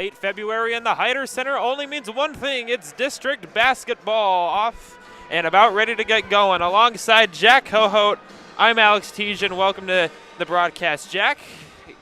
late February in the Hyder Center only means one thing. It's district basketball off and about ready to get going. Alongside Jack Hohote, I'm Alex Tejan. Welcome to the broadcast. Jack,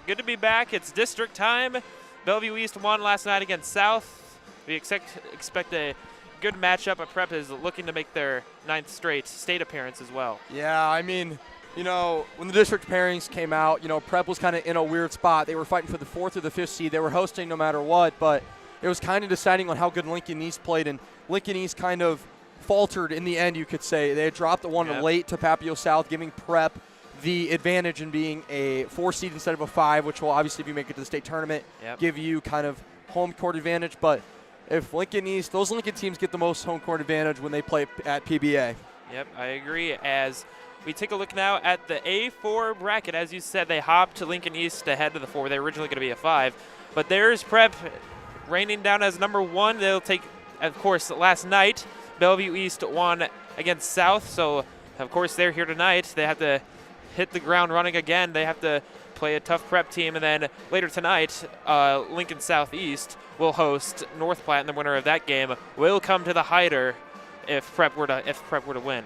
good to be back. It's district time. Bellevue East won last night against South. We expect a good matchup. Prep is looking to make their 9th straight state appearance as well. Yeah, I mean, you know, when the district pairings came out, you know, Prep was kind of in a weird spot. They were fighting for the 4th or the 5th seed. They were hosting no matter what, but it was kind of deciding on how good Lincoln East played, and Lincoln East kind of faltered in the end, you could say. They had dropped the one late to Papio South, giving Prep the advantage in being a 4 seed instead of a 5, which will obviously, if you make it to the state tournament, give you kind of home court advantage. But if Lincoln East, those Lincoln teams get the most home court advantage when they play at PBA. Yep, I agree. As we take a look now at the A4 bracket, as you said, they hopped to Lincoln East ahead of the 4. They were originally going to be a 5. But there's Prep reigning down as number 1. They'll take, of course, last night, Bellevue East won against South. So, of course, they're here tonight. They have to hit the ground running again. They have to play a tough Prep team. And then later tonight, Lincoln Southeast will host North Platte, and the winner of that game will come to the Hyder if Prep were to win.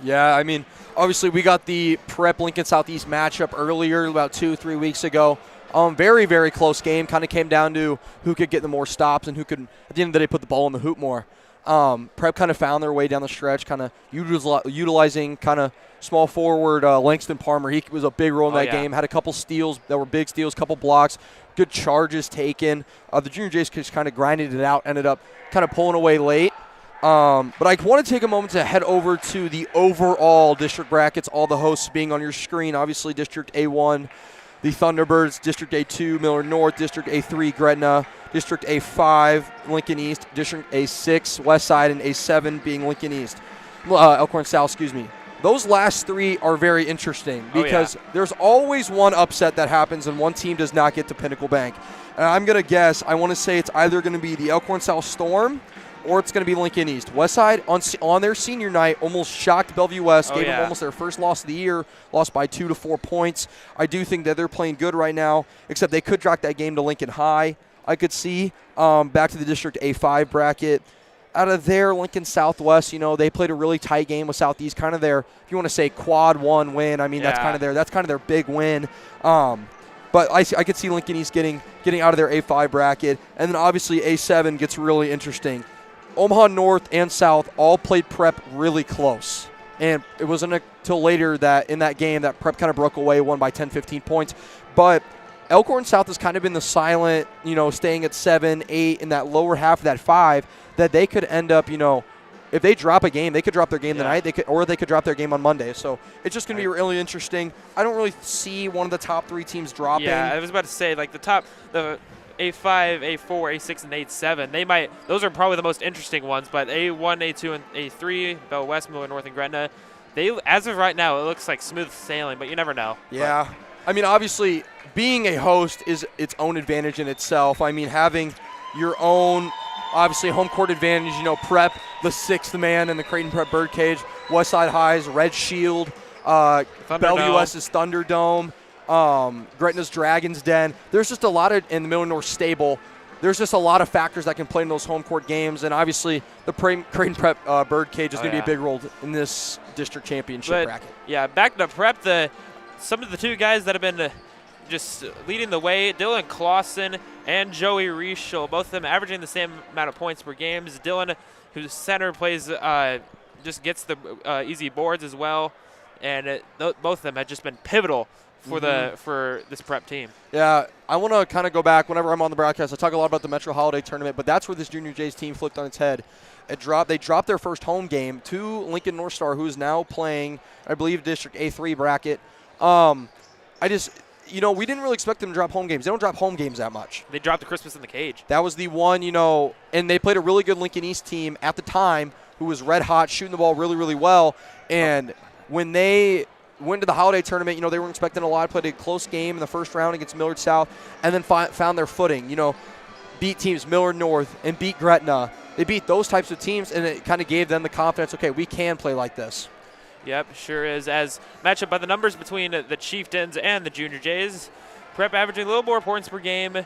Yeah, I mean, obviously we got the Prep Lincoln Southeast matchup earlier, about 2-3 weeks ago. Very, very close game. Kind of came down to who could get the more stops and who could, at the end of the day, put the ball in the hoop more. Prep kind of found their way down the stretch, kind of utilizing kind of small forward Langston Palmer. He was a big role in that game. Had a couple steals that were big steals, couple blocks, good charges taken. The Junior Jays just kind of grinded it out, ended up kind of pulling away late. But I want to take a moment to head over to the overall district brackets, all the hosts being on your screen. Obviously, District A1, the Thunderbirds, District A2, Miller North, District A3, Gretna, District A5, Lincoln East, District A6, Westside, and A7 being Lincoln East. Elkhorn South, excuse me. Those last 3 are very interesting because there's always one upset that happens and one team does not get to Pinnacle Bank. And I'm going to guess, I want to say it's either going to be the Elkhorn South Storm or it's going to be Lincoln East. Westside, on their senior night, almost shocked Bellevue West, gave them almost their first loss of the year, lost by 2 to 4 points. I do think that they're playing good right now, except they could drop that game to Lincoln High, I could see. Back to the District A5 bracket. Out of there, Lincoln Southwest, you know, they played a really tight game with Southeast, kind of their, if you want to say quad 1 win, I mean, that's kind of their big win. But I could see Lincoln East getting out of their A5 bracket. And then obviously A7 gets really interesting. Omaha North and South all played Prep really close. And it wasn't until later that in that game that Prep kind of broke away, won by 10, 15 points. But Elkhorn South has kind of been the silent, you know, staying at 7, 8 in that lower half of that 5, that they could end up, you know, if they drop a game, they could drop their game tonight, they could drop their game on Monday. So it's just going to be really interesting. I don't really see one of the top 3 teams dropping. Yeah, I was about to say, like the A5, A4, A6, and A7, those are probably the most interesting ones, but A1, A2, and A3, Bell West, Miller North, and Gretna, as of right now, it looks like smooth sailing, but you never know. Yeah. But I mean, obviously, being a host is its own advantage in itself. I mean, having your own, obviously, home court advantage, you know, Prep, the 6th man in the Creighton Prep Birdcage, Westside High's Red Shield, Bellevue West's Thunderdome, Gretna's Dragon's Den. There's just a lot of, in the Miller North stable, there's just a lot of factors that can play in those home court games. And obviously, the Creighton Prep Birdcage is going to be a big role in this district championship bracket. Yeah, back to Prep, some of the 2 guys that have been just leading the way, Dylan Clausen and Joey Reischel, both of them averaging the same amount of points per game. Dylan, who's center, plays, just gets the easy boards as well. And both of them have just been pivotal for this Prep team. Yeah, I want to kind of go back. Whenever I'm on the broadcast, I talk a lot about the Metro Holiday Tournament, but that's where this Junior Jays team flipped on its head. They dropped their first home game to Lincoln North Star, who is now playing, I believe, District A3 bracket. You know, we didn't really expect them to drop home games. They don't drop home games that much. They dropped the Christmas in the Cage. That was the one, you know, and they played a really good Lincoln East team at the time who was red hot, shooting the ball really, really well. And when they went to the Holiday Tournament, you know, they weren't expecting a lot. Played a close game in the first round against Millard South and then found their footing, you know, beat teams Millard North and beat Gretna. They beat those types of teams, and it kind of gave them the confidence, okay, we can play like this. Yep, sure is. As matchup by the numbers between the Chieftains and the Junior Jays, Prep averaging a little more points per game,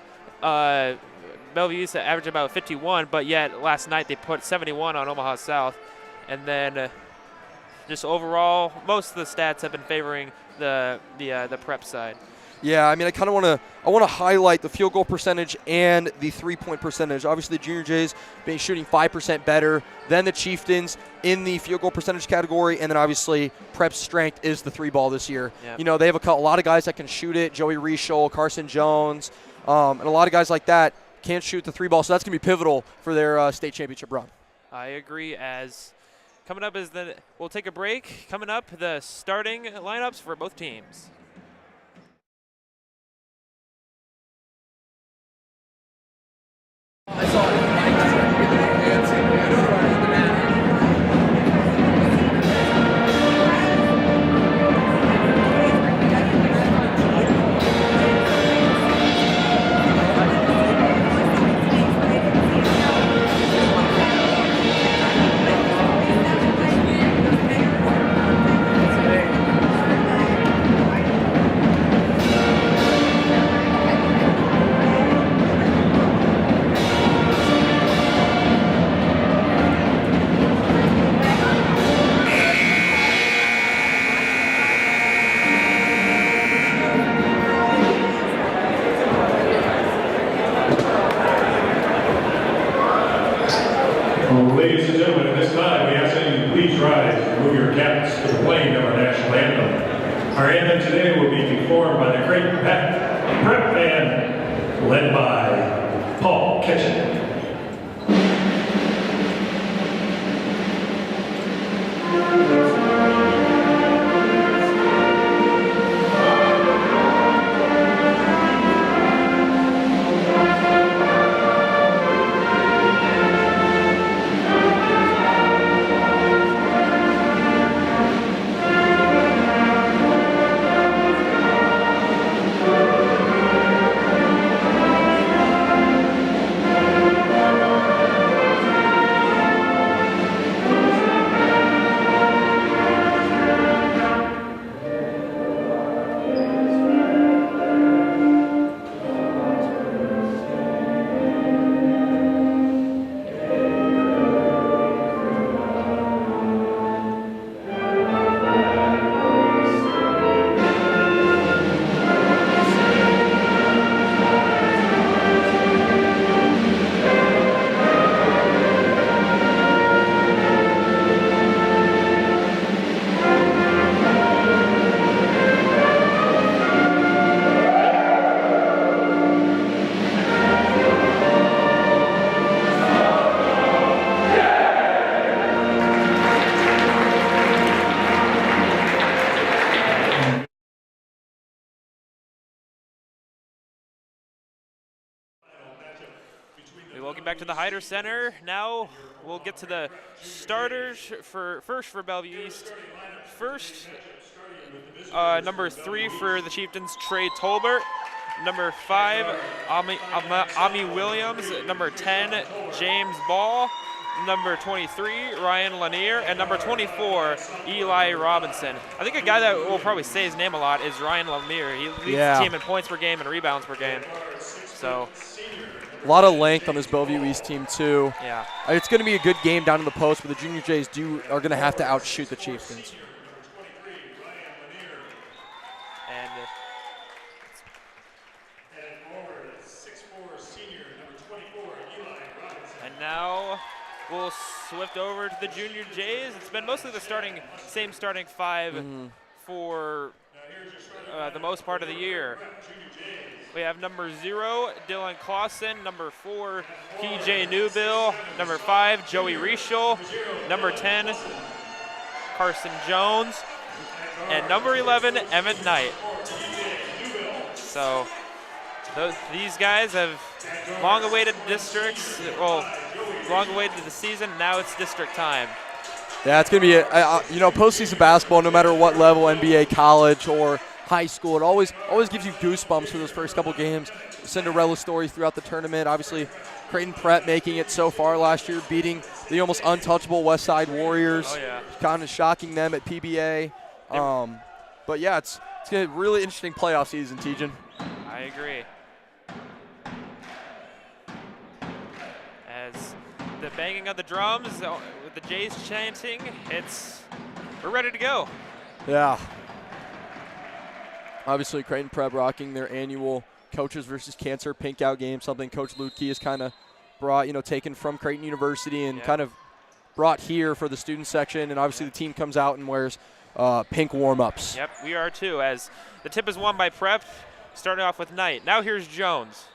Bellevue used to average about 51, but yet last night they put 71 on Omaha South. And then just overall, most of the stats have been favoring the prep side. Yeah, I mean, I want to highlight the field goal percentage and the 3-point percentage. Obviously, the Junior Jays been shooting 5% better than the Chieftains in the field goal percentage category, and then obviously Prep's strength is the 3-ball this year. Yep. You know, they have a lot of guys that can shoot it. Joey Rieschel, Carson Jones, and a lot of guys like that can't shoot the 3-ball, so that's going to be pivotal for their state championship run. I agree. As coming up is we'll take a break. Coming up, the starting lineups for both teams. Ladies and gentlemen, at this time, we ask that you please rise and move your caps to the playing of our national anthem. Our anthem today will be performed by the great prep band led by Paul Ketchum. Welcome back to the Hyder Center. Now we'll get to the starters for Bellevue East. First, number 3 for the Chieftains, Trey Tolbert. Number 5, Ami Williams. Number 10, James Ball. Number 23, Ryan Lanier. And number 24, Eli Robinson. I think a guy that will probably say his name a lot is Ryan Lanier. He leads the team in points per game and rebounds per game. So a lot of length on this Bellevue East team, too. Yeah. It's going to be a good game down in the post, but the Junior Jays are going to have to outshoot the Chieftains. And now we'll swift over to the Junior Jays. It's been mostly the same starting 5 for the most part of the year. We have number 0, Dylan Clausen. Number 4, PJ Newbill. Number 5, Joey Rieschel. Number 10, Carson Jones. And number 11, Emmett Knight. So these guys have long awaited districts, long awaited the season. Now it's district time. Yeah, it's going to be postseason basketball, no matter what level, NBA, college, or high school. It always gives you goosebumps for those first couple games. Cinderella story throughout the tournament. Obviously, Creighton Prep making it so far last year, beating the almost untouchable West Side Warriors. Oh, yeah. Kind of shocking them at PBA. But yeah, it's going to be a really interesting playoff season, Tejan. I agree. the banging of the drums, with the Jays chanting, we're ready to go. Yeah. Obviously, Creighton Prep rocking their annual Coaches versus Cancer pink out game, something Coach Lutke has kind of brought, taken from Creighton University and kind of brought here for the student section. And obviously the team comes out and wears pink warm-ups. Yep, we are too, as the tip is won by Prep, starting off with Knight. Now here's Jones.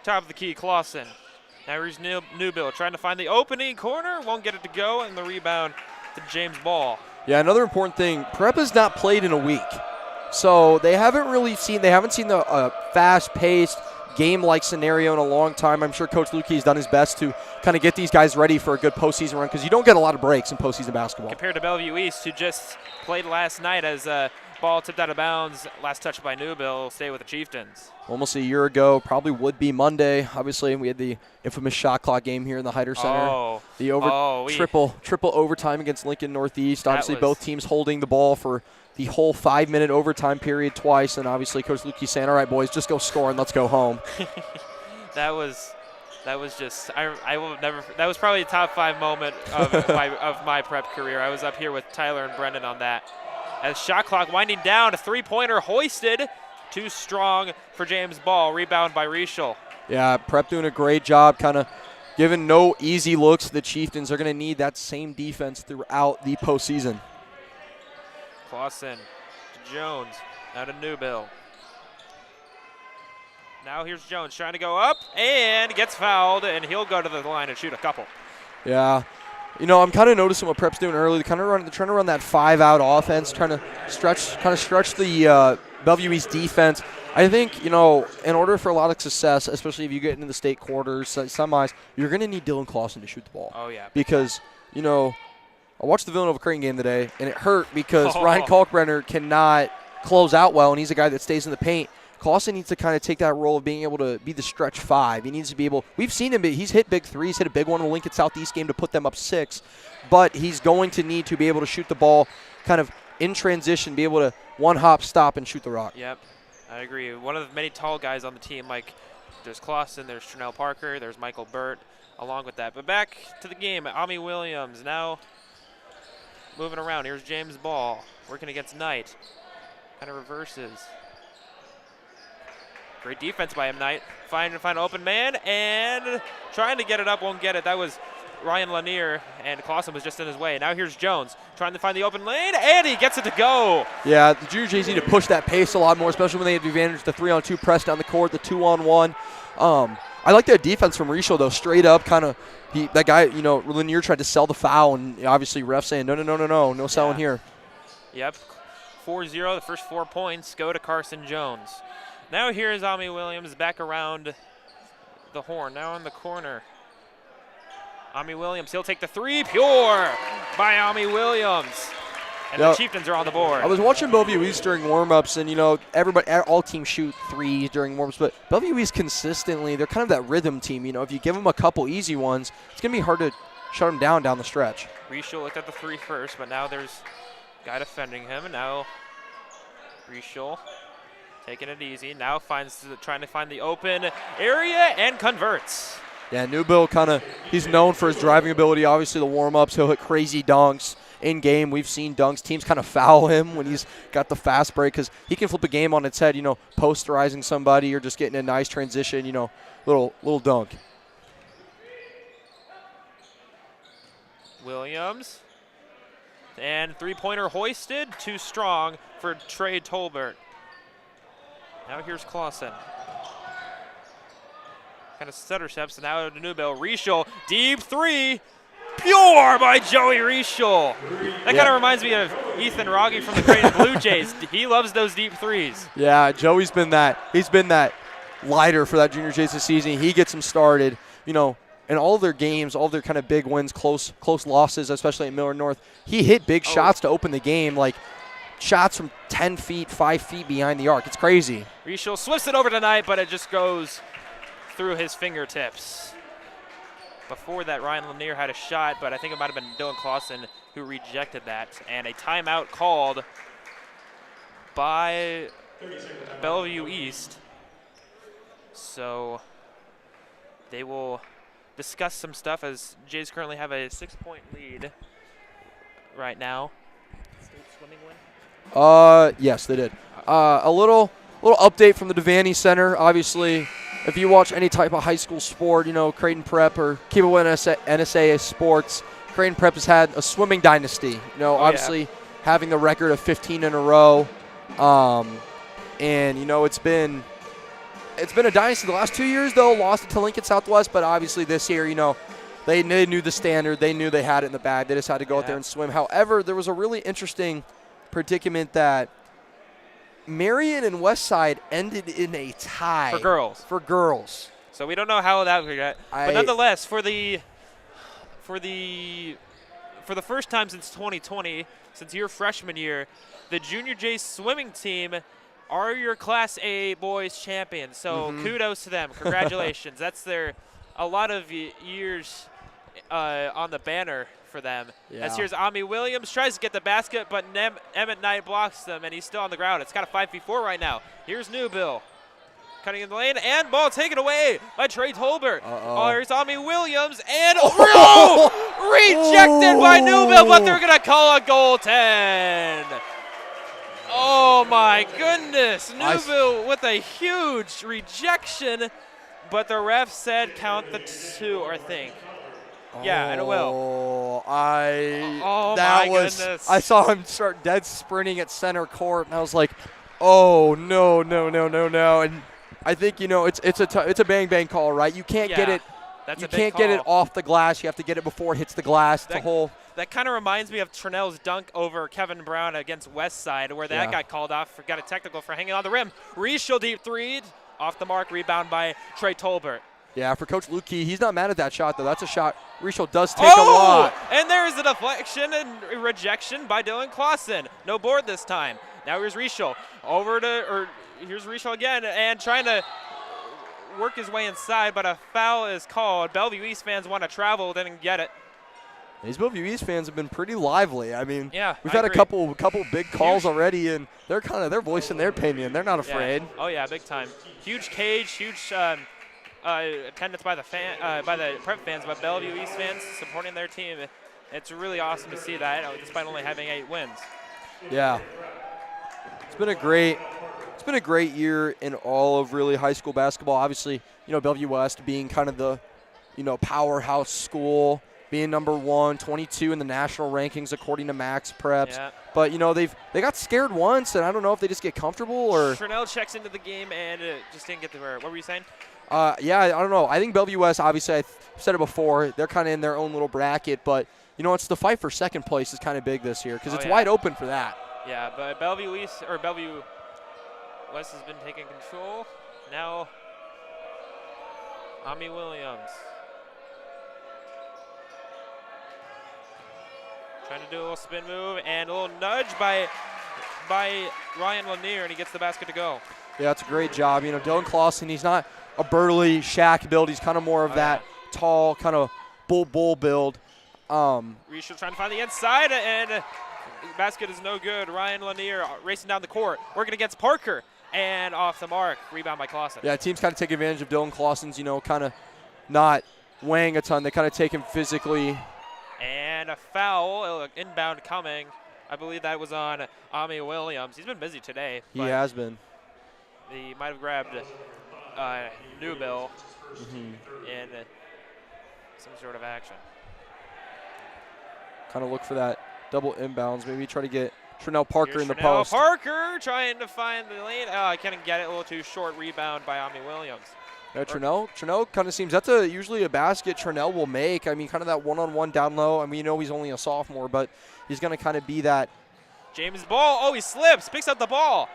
Top of the key, Clausen. Now here's Newbill trying to find the opening corner, won't get it to go, and the rebound to James Ball. Yeah, another important thing, Prep has not played in a week. So they haven't seen the fast-paced game-like scenario in a long time. I'm sure Coach Lukey has done his best to kind of get these guys ready for a good postseason run because you don't get a lot of breaks in postseason basketball. Compared to Bellevue East, who just played last night as a ball tipped out of bounds, last touch by Newbill, stay with the Chieftains. Almost a year ago, probably would be Monday. Obviously, we had the infamous shot clock game here in the Heider Center. Triple overtime against Lincoln Northeast. Obviously, both teams holding the ball for the whole 5-minute overtime period twice, and obviously Coach Lukey saying, all right, boys, just go score and let's go home. That was just, I will never, that was probably a top 5 moment of my Prep career. I was up here with Tyler and Brendan on that. As shot clock winding down, a three-pointer hoisted. Too strong for James Ball. Rebound by Rischel. Yeah, Prep doing a great job, kind of giving no easy looks. The Chieftains are going to need that same defense throughout the postseason. Clausen to Jones. Now to Newbill. Now here's Jones trying to go up and gets fouled, and he'll go to the line and shoot a couple. Yeah. I'm kind of noticing what Prep's doing early. They're trying to run that 5-out offense, trying to stretch the Bellevue East defense. I think, in order for a lot of success, especially if you get into the state quarters, semis, you're going to need Dylan Clausen to shoot the ball. Oh, yeah. Because, I watched the Villanova Creighton game today, and it hurt because Ryan Kalkbrenner cannot close out well, and he's a guy that stays in the paint. Clausen needs to kind of take that role of being able to be the stretch 5. He needs to be able – we've seen him. He's hit big threes, hit a big one in the Lincoln Southeast game to put them up 6. But he's going to need to be able to shoot the ball kind of in transition, be able to one-hop, stop, and shoot the rock. Yep, I agree. One of the many tall guys on the team, like there's Clausen, there's Trinell Parker, there's Michael Burt along with that. But back to the game, Ami Williams now moving around. Here's James Ball working against Knight. Kind of reverses. Great defense by him, Knight. Find an open man and trying to get it up, won't get it. That was Ryan Lanier, and Clausen was just in his way. Now here's Jones trying to find the open lane, and he gets it to go. Yeah, the Junior Jays need to push that pace a lot more, especially when they have the advantage, the 3-on-2 press down the court, the 2-on-1. I like that defense from Rischel, though, straight up kind of. That guy, Lanier tried to sell the foul, and obviously ref saying, no selling here. Yep, 4-0, the first 4 points go to Carson Jones. Now here's Ami Williams back around the horn, now in the corner. Ami Williams, he'll take the 3, pure by Ami Williams. And the Chieftains are on the board. I was watching Bellevue East during warm-ups, and, all teams shoot 3 during warm-ups, but Bellevue East consistently, they're kind of that rhythm team. If you give them a couple easy ones, it's going to be hard to shut them down the stretch. Rischel looked at the 3 first, but now there's a guy defending him, and now Rischel taking it easy. Now trying to find the open area and converts. Yeah, Newbill he's known for his driving ability. Obviously, the warm-ups, he'll hit crazy dunks in game. We've seen dunks. Teams kind of foul him when he's got the fast break because he can flip a game on its head, posterizing somebody or just getting a nice transition, little dunk. Williams. And 3-pointer hoisted. Too strong for Trey Tolbert. Now here's Clausen. Kind of stutter steps, and now to Newbill. Rischel, deep 3, pure by Joey Rischel. That kind of reminds me of Ethan Rogge from the Creighton Blue Jays. He loves those deep 3s. Yeah, Joey's been that. He's been that lighter for that Junior Jays this season. He gets them started. In all of their games, all of their kind of big wins, close losses, especially at Miller North, he hit big shots to open the game, like shots from 10 feet, 5 feet behind the arc. It's crazy. Rischel swifts it over tonight, but it just goes through his fingertips. Before that, Ryan Lanier had a shot, but I think it might have been Dylan Clausen who rejected that. And a timeout called by Bellevue East. So they will discuss some stuff as Jays currently have a 6-point lead right now. State swimming win? Yes, they did. A little update from the Devaney Center. Obviously, if you watch any type of high school sport, Creighton Prep or keep it with NSA sports, Creighton Prep has had a swimming dynasty. Obviously having the record of 15 in a row. And it's been a dynasty the last 2 years, though. Lost it to Lincoln Southwest, but obviously this year, they knew the standard. They knew they had it in the bag. They just had to go out there and swim. However, there was a really interesting predicament that Marion and Westside ended in a tie. For girls. So we don't know how that would get. But nonetheless, for the first time since 2020, since your freshman year, the Junior Jays swimming team are your Class A boys champions. So kudos to them. Congratulations. That's a lot of years on the banner for them. Yeah. As here's Ami Williams, tries to get the basket, but Emmett Knight blocks them, and he's still on the ground. It's got a 5v4 right now. Here's Newbill. Cutting in the lane, and ball taken away by Trey Tolbert. Here's Ami Williams, and rejected by Newbill, but they're going to call a goaltend. Oh, my goodness. Newbill with a huge rejection, but the ref said count the 2, I think. Yeah, and it will. Goodness. I saw him start dead sprinting at center court, and I was like, oh, no. And I think, it's a bang-bang call, right? You can't get it. You can't get it off the glass. You have to get it before it hits the glass. That kind of reminds me of Trinell's dunk over Kevin Brown against Westside, where that got called off, got a technical for hanging on the rim. Rischel deep threed, off the mark, rebound by Trey Tolbert. Yeah, for Coach Lukey, he's not mad at that shot, though. That's a shot Rischel does take a lot. And there's a deflection and rejection by Dylan Clausen. No board this time. Now here's Rischel. Here's Rischel again, and trying to work his way inside, but a foul is called. Bellevue East fans want to travel, didn't get it. These Bellevue East fans have been pretty lively. I mean, we've had a couple big calls already, and they're voicing their opinion. They're not afraid. Yeah. Oh yeah, big time. Huge cage, huge attendance by the Prep fans, but Bellevue East fans supporting their team. It's really awesome to see that, despite only having 8 wins. Yeah, it's been a great year in all of really high school basketball. Obviously, Bellevue West being kind of the powerhouse school, being number 1, 22 in the national rankings according to Max Preps. Yeah. But they got scared once, and I don't know if they just get comfortable or. Trinell checks into the game and just didn't get the. What were you saying? I don't know. I think Bellevue West, obviously, I've said it before, they're kind of in their own little bracket, but it's the fight for second place is kind of big this year because it's wide open for that. Yeah, but Bellevue West has been taking control. Now, Ami Williams. Trying to do a little spin move and a little nudge by Ryan Lanier, and he gets the basket to go. Yeah, that's a great job. Dylan Clausen, he's not a burly Shaq build. He's kind of more of that tall, kind of bull build. Rischel trying to find the inside, and the basket is no good. Ryan Lanier racing down the court, working against Parker, and off the mark. Rebound by Clausen. Yeah, teams kind of take advantage of Dylan Clausen's, kind of not weighing a ton. They kind of take him physically. And a foul, inbound coming. I believe that was on Ami Williams. He's been busy today. He has been. He might have grabbed Newbill in some sort of action. Kind of look for that double inbounds. Maybe try to get Trinell Parker in the post. Parker trying to find the lane. I couldn't get it. A little too short. Rebound by Ami Williams. Yeah, Trinell kind of seems that's usually a basket Trinell will make. I mean, kind of that one-on-one down low. I mean, he's only a sophomore, but he's going to kind of be that. James' ball. Oh, he slips. Picks up the ball.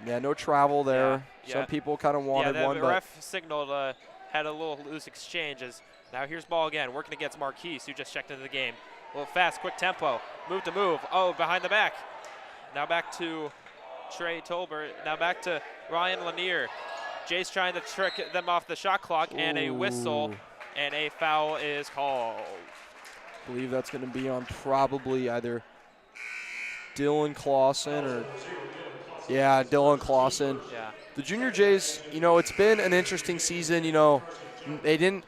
Yeah, no travel there. Yeah. Some people kind of wanted one. The ref signaled, had a little loose exchanges. Now here's ball again, working against Marquise, who just checked into the game. A little fast, quick tempo. Move to move. Oh, behind the back. Now back to Trey Tolbert. Now back to Ryan Lanier. Jay's trying to trick them off the shot clock, and a whistle, and a foul is called. I believe that's going to be on probably either Dylan Clausen or, Dylan Clausen. Yeah. The Junior Jays, it's been an interesting season. They didn't.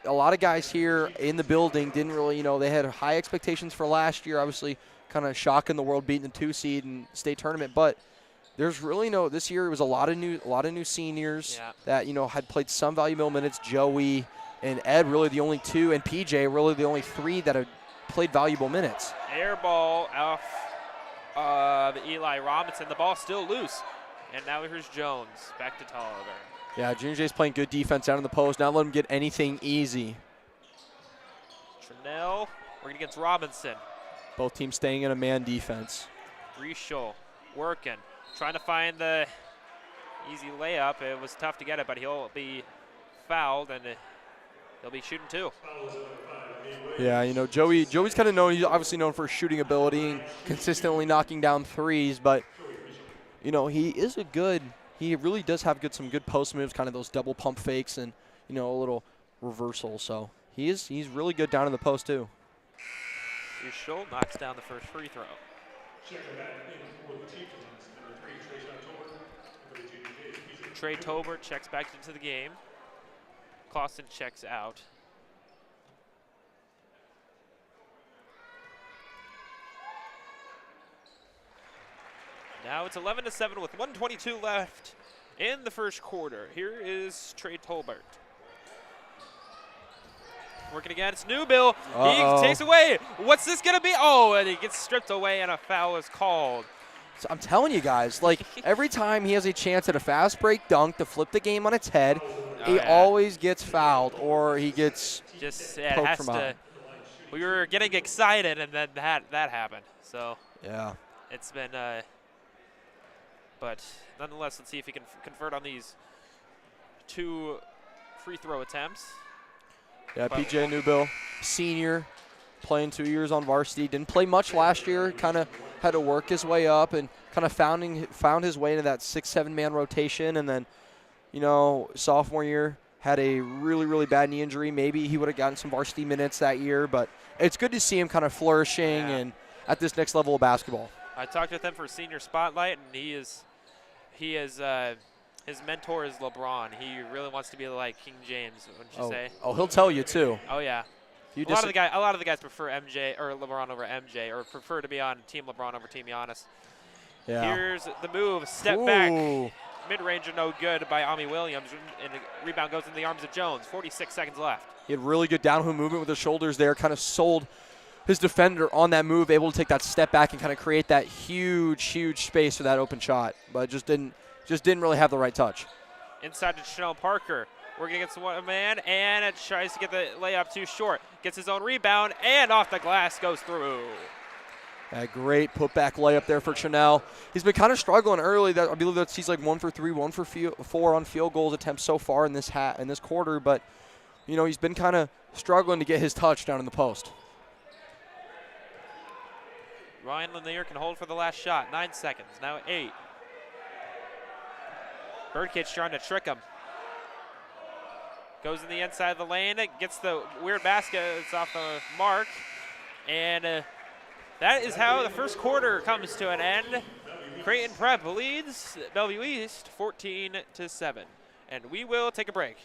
A lot of guys here in the building didn't really, they had high expectations for last year. Obviously, kind of shocking the world, beating the 2 seed in state tournament. But there's really this year it was a lot of new seniors that had played some valuable minutes. Joey and Ed really the only 2, and PJ really the only 3 that had played valuable minutes. Air ball off of Eli Robinson. The ball still loose, and now here's Jones back to Tolliver. Yeah, Junior J's playing good defense down in the post. Not let him get anything easy. Trinell working against Robinson. Both teams staying in a man defense. Rieschel working, trying to find the easy layup. It was tough to get it, but he'll be fouled, and he'll be shooting 2. Yeah, Joey's kind of known. He's obviously known for his shooting ability and consistently knocking down 3s, but he is he really does have some good post moves, kind of those double pump fakes and a little reversal. So he's really good down in the post too. Rieschel knocks down the first free throw. Trey Tolbert checks back into the game. Clausen checks out. Now it's 11-7 with 1:22 left in the first quarter. Here is Trey Tolbert. Working against Newbill. He takes away. What's this going to be? Oh, and he gets stripped away and a foul is called. So I'm telling you guys, every time he has a chance at a fast break dunk to flip the game on its head, he always gets fouled or he gets poked from behind. We were getting excited and then that happened. So yeah, it's been but nonetheless, let's see if he can convert on these 2 free throw attempts. Yeah, PJ Newbill, senior, playing 2 years on varsity. Didn't play much last year. Kind of had to work his way up and kind of found his way into that 6-7 man rotation. And then, sophomore year had a really, really bad knee injury. Maybe he would have gotten some varsity minutes that year. But it's good to see him kind of flourishing and at this next level of basketball. I talked with him for senior spotlight, and his mentor is LeBron. He really wants to be like King James, wouldn't you say? Oh, he'll tell you too. Oh yeah. A lot of the guys prefer MJ or LeBron over MJ, or prefer to be on Team LeBron over Team Giannis. Yeah. Here's the move, step back, mid-range are no good by Ami Williams, and the rebound goes in the arms of Jones. 46 seconds left. He had really good downhill movement with his shoulders there, kind of sold his defender on that move, able to take that step back and kind of create that huge space for that open shot, but just didn't really have the right touch. Inside to Chanel Parker, working against one man, and it tries to get the layup too short. Gets his own rebound, and off the glass goes through. A great putback layup there for Chanel. He's been kind of struggling early. I believe that he's like 1 for 3, 1 for 4 on field goals attempts so far in this quarter, but he's been kind of struggling to get his touch down in the post. Ryan Lanier can hold for the last shot. 9 seconds, now 8. Birdkit's trying to trick him. Goes in the inside of the lane, gets the weird basket. It's off the mark. And that is how the first quarter comes to an end. Creighton Prep leads Bellevue East 14-7. And we will take a break.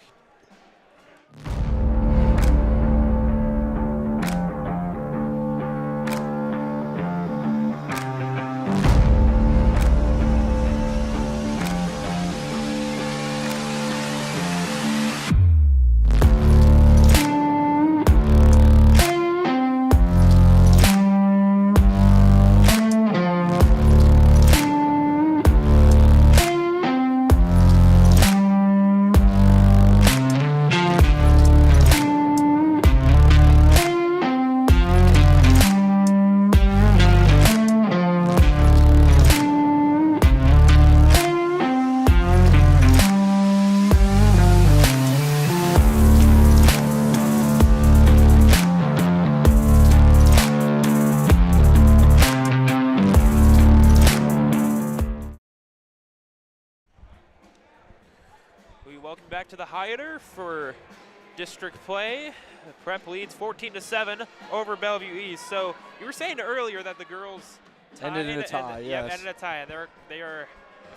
Welcome back to the Hyatter for district play. Prep leads 14-7 over Bellevue East. So you were saying earlier that the girls ended in a tie. Ended a tie. And they are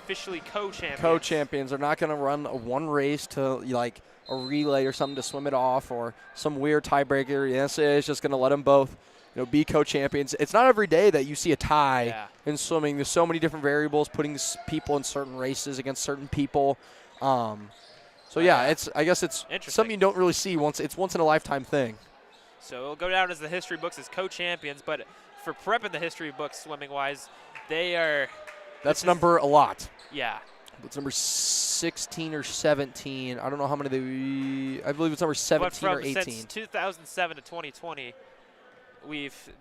officially co-champions. Co-champions. They're not going to run one race to like a relay or something to swim it off or some weird tiebreaker. The NCAA is just going to let them both, be co-champions. It's not every day that you see a tie in swimming. There's so many different variables, putting people in certain races against certain people. So yeah, I guess it's something you don't really see it's once in a lifetime thing. So it'll go down as the history books as co-champions, but for prep in the history books swimming-wise, they are. That's number a lot. Yeah. It's number 16 or 17. I don't know how many I believe it's number 17 or 18. Since 2007 to 2020,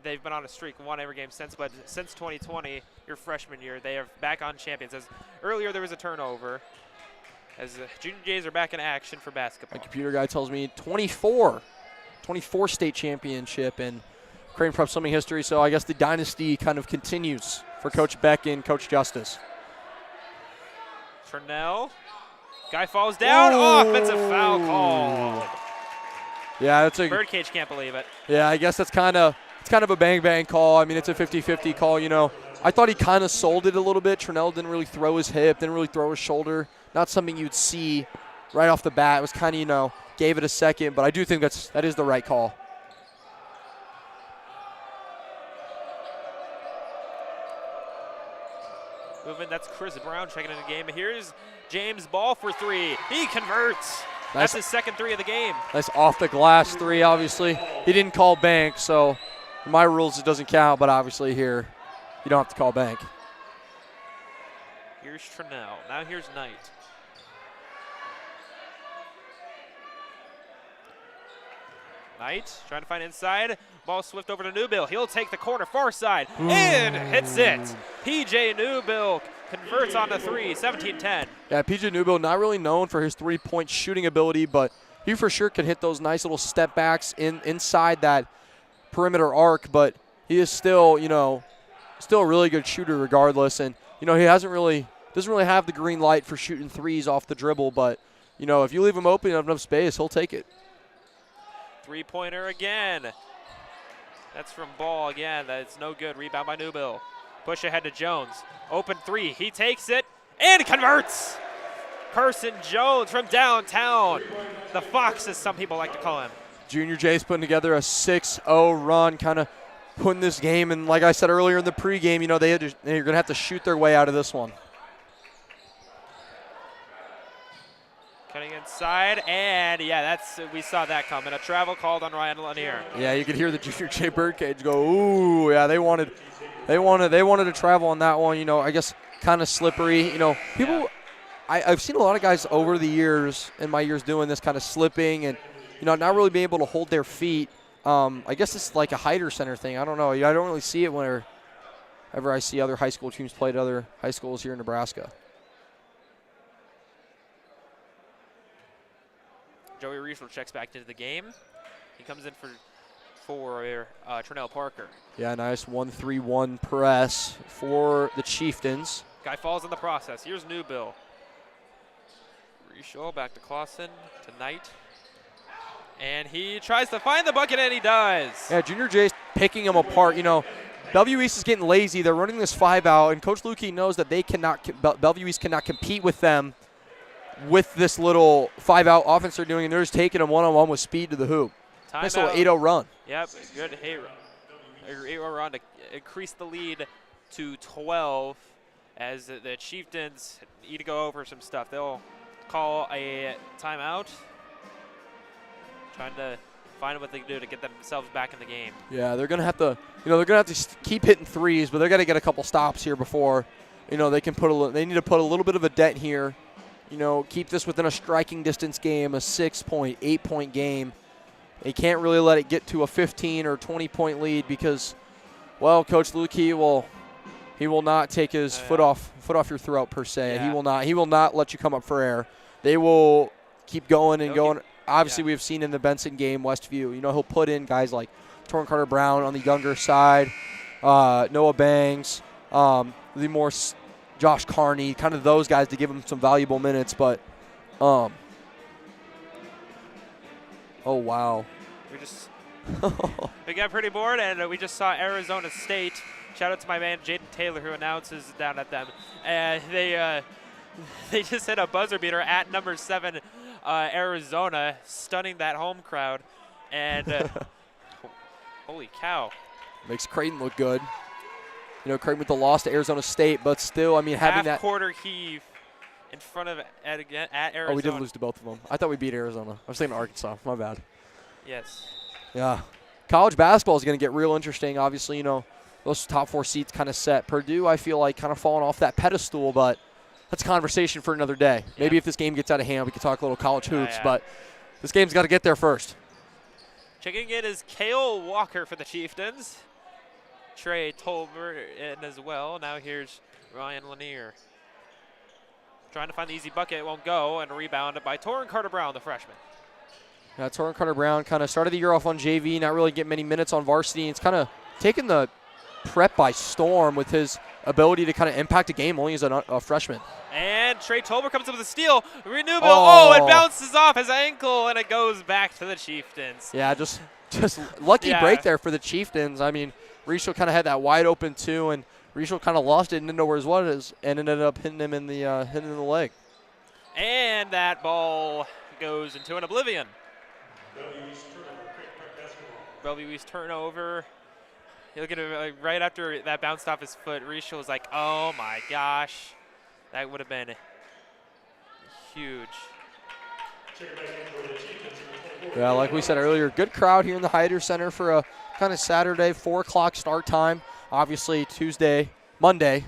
they've been on a streak, won every game since. But since 2020, your freshman year, they are back on champions. As earlier there was a turnover, as the Junior Jays are back in action for basketball. My computer guy tells me 24 state championship in Crane Prep swimming history. So I guess the dynasty kind of continues for Coach Beck and Coach Justice. Turnell. Guy falls down. Oh, offensive foul call. Yeah, that's a Birdcage can't believe it. Yeah, I guess it's kind of a bang call. I mean, it's a 50-50 call. I thought he kind of sold it a little bit. Turnell didn't really throw his hip, didn't really throw his shoulder. Not something you'd see right off the bat. It was kind of, gave it a second, but I do think that is the right call. Movement, that's Chris Brown checking in the game. Here's James Ball for three. He converts. Nice. That's his second three of the game. Nice off the glass three, obviously. He didn't call bank, so in my rules it doesn't count, but obviously here you don't have to call bank. Here's Turnell. Now here's Knight. Knight trying to find inside. Ball swift over to Newbill. He'll take the corner far side and hits it. PJ Newbill converts on the three, 17-10. Yeah, PJ Newbill not really known for his three-point shooting ability, but he for sure can hit those nice little step backs inside that perimeter arc, but he is still, still a really good shooter regardless. And, he doesn't really have the green light for shooting threes off the dribble, but, if you leave him open and enough space, he'll take it. Three-pointer again. That's from Ball again. That's no good. Rebound by Newbill. Push ahead to Jones. Open three. He takes it and converts. Carson Jones from downtown. The Fox, as some people like to call him. Junior Jay's putting together a 6-0 run, kind of putting this game. And like I said earlier in the pregame, they're going to have to shoot their way out of this one. Cutting inside, and we saw that coming. A travel called on Ryan Lanier. Yeah, you could hear the Junior J Birdcage go, ooh, yeah, they wanted to travel on that one. I guess kind of slippery. People, I've seen a lot of guys over the years, in my years doing this, kind of slipping and not really being able to hold their feet. I guess it's like a Hyder Center thing. I don't know. I don't really see it whenever I see other high school teams play at other high schools here in Nebraska. Joey Riesel checks back into the game. He comes in for Turnell Parker. Yeah, nice 1-3-1 press for the Chieftains. Guy falls in the process. Here's Newbill. Riesel back to Clausen, to Knight. And he tries to find the bucket, and he does. Yeah, Junior Jay's picking them apart. Bellevue East is getting lazy. They're running this 5-out, and Coach Lukey knows that Bellevue East cannot compete with them with this little 5-out offense they're doing, and they're just taking them one-on-one with speed to the hoop. Time nice out. little 8-0 run. Yep, good 8-0 run to increase the lead to 12 as the Chieftains need to go over some stuff. They'll call a timeout, trying to find what they can do to get themselves back in the game. Yeah, they're going to have to keep hitting threes, but they're going to get a couple stops here before, they can they need to put a little bit of a dent here. Keep this within a striking distance game, a 6-point, 8-point game. They can't really let it get to a 15 or 20-point lead because, well, Coach Lukey will not take his foot off your throat per se. Yeah. He will not let you come up for air. They will keep going and going. Obviously, we've seen in the Benson game, Westview, he'll put in guys like Torrin Carter Brown on the younger side, Noah Bangs, the more Josh Carney, kind of those guys to give him some valuable minutes. But, oh, wow. We got pretty bored, and we just saw Arizona State Shout out to my man Jaden Taylor who announces down at them. And they just hit a buzzer beater at number 7, Arizona, stunning that home crowd. And holy cow. Makes Creighton look good. You know, Creighton with the loss to Arizona State, but still, I mean, having that half-quarter heave in front of at Arizona. Oh, we did lose to both of them. I thought we beat Arizona. I was thinking Arkansas. My bad. Yes. Yeah. College basketball is going to get real interesting. Obviously, you know, those top 4 seats kind of set. Purdue, I feel like, kind of falling off that pedestal, but that's a conversation for another day. Yeah. Maybe if this game gets out of hand, we can talk a little college hoops, yeah. but this game's got to get there first. Checking in is Cale Walker for the Chieftains. Trey Tolbert in as well. Now here's Ryan Lanier. Trying to find the easy bucket, it won't go, and rebounded by Torrin Carter-Brown, the freshman. Yeah, Torrin Carter-Brown kind of started the year off on JV, not really getting many minutes on varsity. It's kind of taken the prep by storm with his ability to kind of impact a game only as a freshman. And Trey Tolbert comes up with a steal. Renewable. Oh, it bounces off his ankle, and it goes back to the Chieftains. Yeah, just lucky break there for the Chieftains. I mean, Rishel kind of had that wide open too, and Rishel kind of lost it and didn't know where his was, and ended up hitting him in the leg. And that ball goes into an oblivion. Bellevue East turnover. You look at it, like, right after that bounced off his foot, Rishel was like, oh my gosh. That would have been huge. Yeah, like we said earlier, good crowd here in the Hyder Center for a kind of Saturday, 4 o'clock start time. Obviously, Monday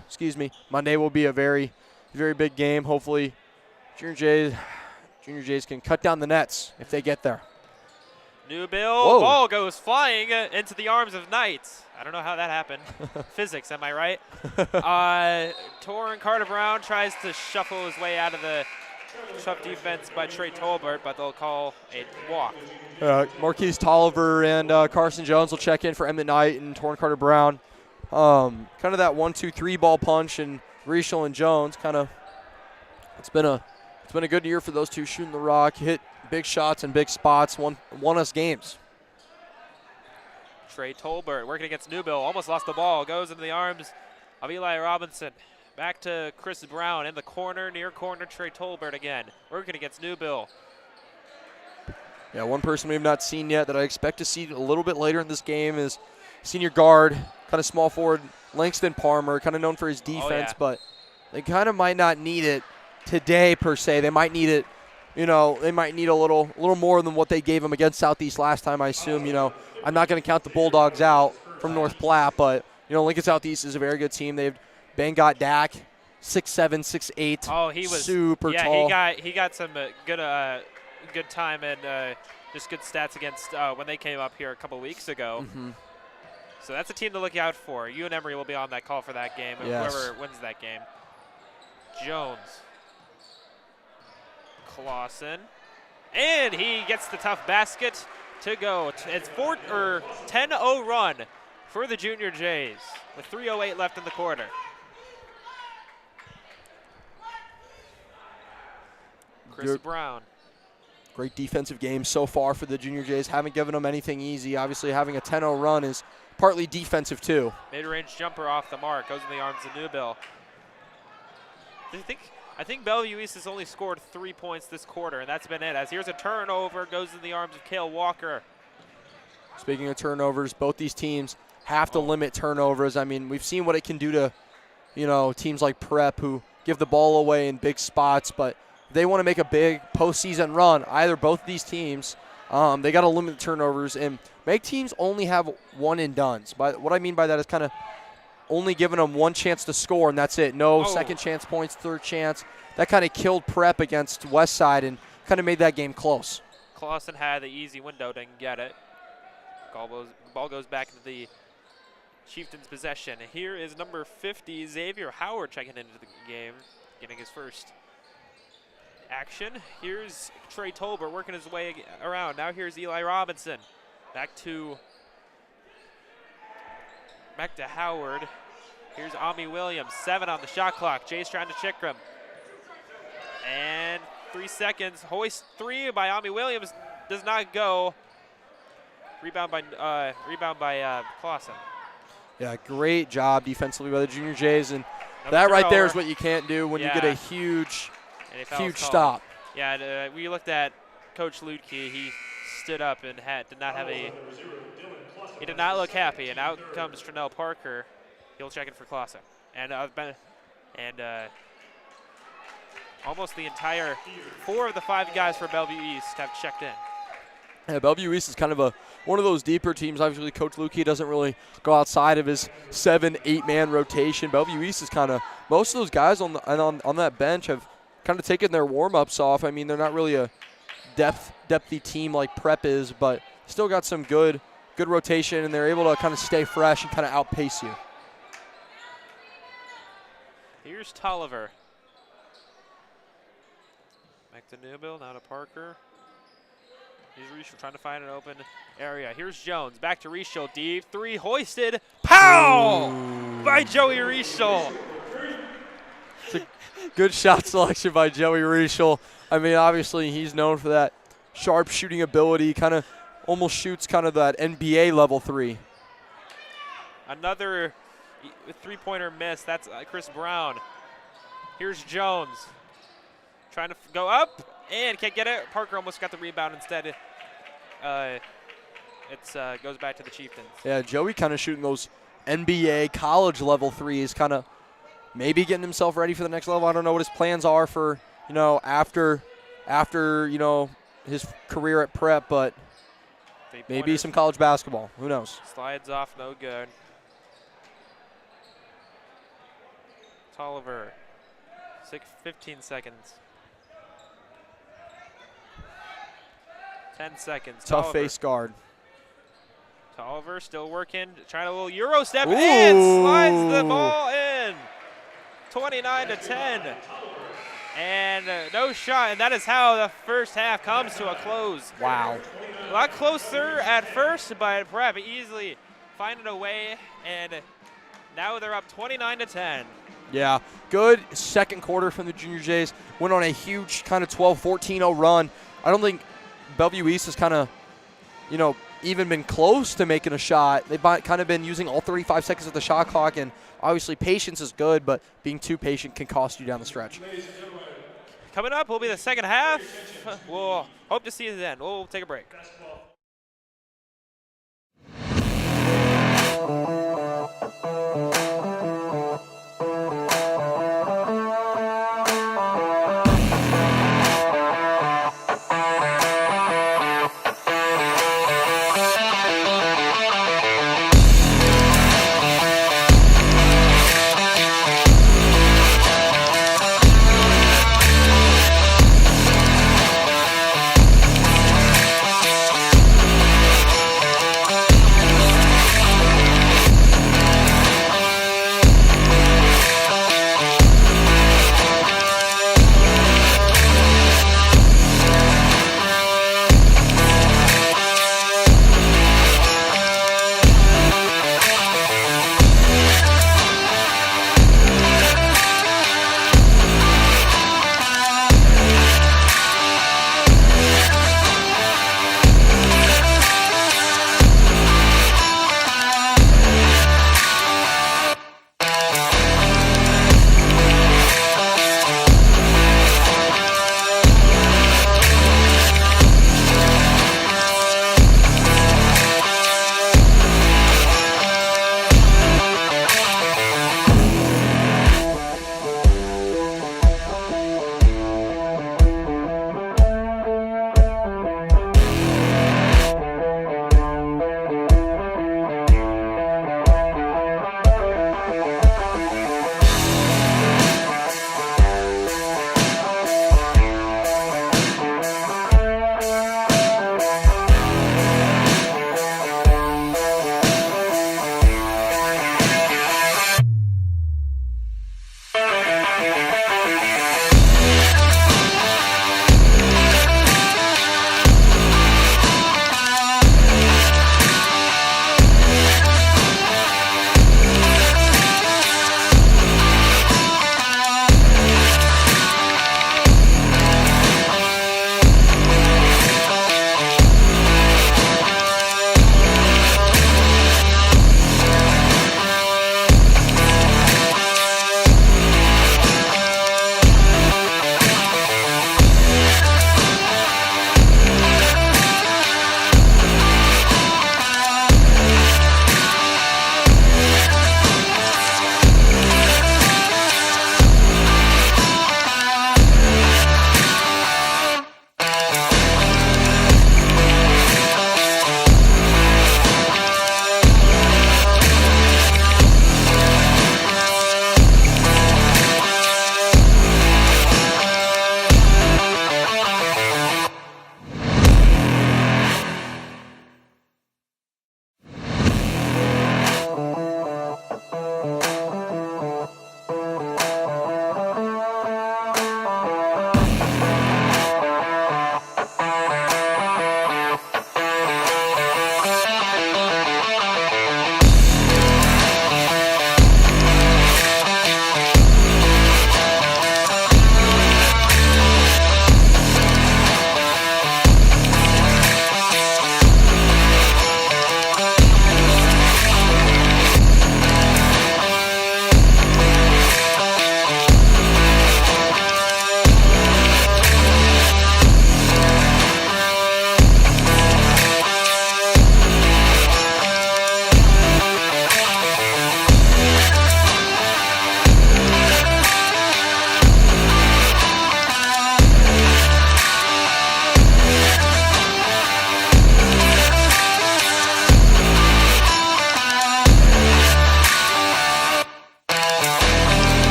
will be a very, very big game. Hopefully, Junior Jays can cut down the nets if they get there. New Bill, ball goes flying into the arms of Knight. I don't know how that happened. Physics, am I right? Torrin Carter-Brown tries to shuffle his way out of the tough defense by Trey Tolbert, but they'll call a walk. Marquise Tolliver and Carson Jones will check in for Emmett Knight and Torrin Carter-Brown. Kind of that 1-2-3 ball punch, and Rishel and Jones it's been a good year for those two shooting the rock, hit big shots and big spots, won us games. Trey Tolbert working against Newbill, almost lost the ball, goes into the arms of Eli Robinson. Back to Chris Brown in the corner, near corner, Trey Tolbert again, working against Newbill. Yeah, one person we have not seen yet that I expect to see a little bit later in this game is senior guard, kind of small forward, Langston Palmer, kind of known for his defense, but they kind of might not need it today per se. They might need it, they might need a little more than what they gave him against Southeast last time, I assume. I'm not going to count the Bulldogs out from North Platte, but, Lincoln Southeast is a very good team. They have Bangott Dak, 6'7", 6'8". Oh, he was super tall. He got some good time and just good stats against when they came up here a couple weeks ago. Mm-hmm. So that's a team to look out for. You and Emory will be on that call for that game, whoever wins that game. Jones. Clausen. And he gets the tough basket to go. It's 10-0 run for the Junior Jays with 3:08 left in the quarter. Chris Brown. Great defensive game so far for the Junior Jays. Haven't given them anything easy. Obviously, having a 10-0 run is partly defensive, too. Mid-range jumper off the mark. Goes in the arms of Newbill. I think Bellevue East has only scored 3 points this quarter, and that's been it. As here's a turnover. Goes in the arms of Cale Walker. Speaking of turnovers, both these teams have to limit turnovers. I mean, we've seen what it can do to, teams like Prep who give the ball away in big spots, but they want to make a big postseason run. Both of these teams, they got to limit the turnovers and make teams only have one and dones. But what I mean by that is kind of only giving them one chance to score, and that's it. No second chance points, third chance. That kind of killed Prep against Westside and kind of made that game close. Clausen had the easy window, didn't get it. The ball goes back into the Chieftains' possession. Here is number 50, Xavier Howard, checking into the game, getting his first action. Here's Trey Tolbert working his way around. Now here's Eli Robinson. Back to Howard. Here's Ami Williams. 7 on the shot clock. Jay's trying to trick him. And 3 seconds. Hoist 3 by Ami Williams does not go. Rebound by Clausen. Yeah, great job defensively by the Junior Jays, and Another that right there is turnover. what you can't do when you get a huge And a foul was called. stop. Yeah, and, we looked at Coach Lutke. He stood up and he did not look happy. And out comes Trinell Parker. He'll check in for Klasa. And almost the entire 4 of the 5 guys for Bellevue East have checked in. Yeah, Bellevue East is kind of one of those deeper teams. Obviously, Coach Lukey doesn't really go outside of his 7-8 man rotation. Bellevue East is kind of most of those guys on that bench have kind of taken their warm ups off. I mean, they're not really a depthy team like Prep is, but still got some good rotation, and they're able to kind of stay fresh and kind of outpace you. Here's Tolliver. Back to Newbill, now to Parker. Here's Rischel trying to find an open area. Here's Jones, back to Rischel, deep 3, hoisted, pow! By Joey Rischel. It's a good shot selection by Joey Rischel. I mean, obviously, he's known for that sharp shooting ability, kind of almost shoots kind of that NBA level 3. Another 3-pointer miss, that's Chris Brown. Here's Jones, trying to go up and can't get it. Parker almost got the rebound instead. It goes back to the Chieftains. Yeah, Joey kind of shooting those NBA college level 3s, kind of maybe getting himself ready for the next level. I don't know what his plans are for, after his career at Prep, but maybe some college basketball. Who knows? Slides off, no good. Tolliver, 15 seconds. 10 seconds. Tough face guard. Tolliver still working, trying a little Euro step and slides the ball in. 29-10. And no shot, and that is how the first half comes to a close. Wow. A lot closer at first, but Prep easily finding a way, and now they're up 29-10. Yeah, good second quarter from the Junior Jays. Went on a huge kind of 12-14-0 run. I don't think Bellevue East has kind of, even been close to making a shot. They've kind of been using all 35 seconds of the shot clock, and obviously patience is good, but being too patient can cost you down the stretch. Coming up will be the second half. We'll hope to see you then. We'll take a break.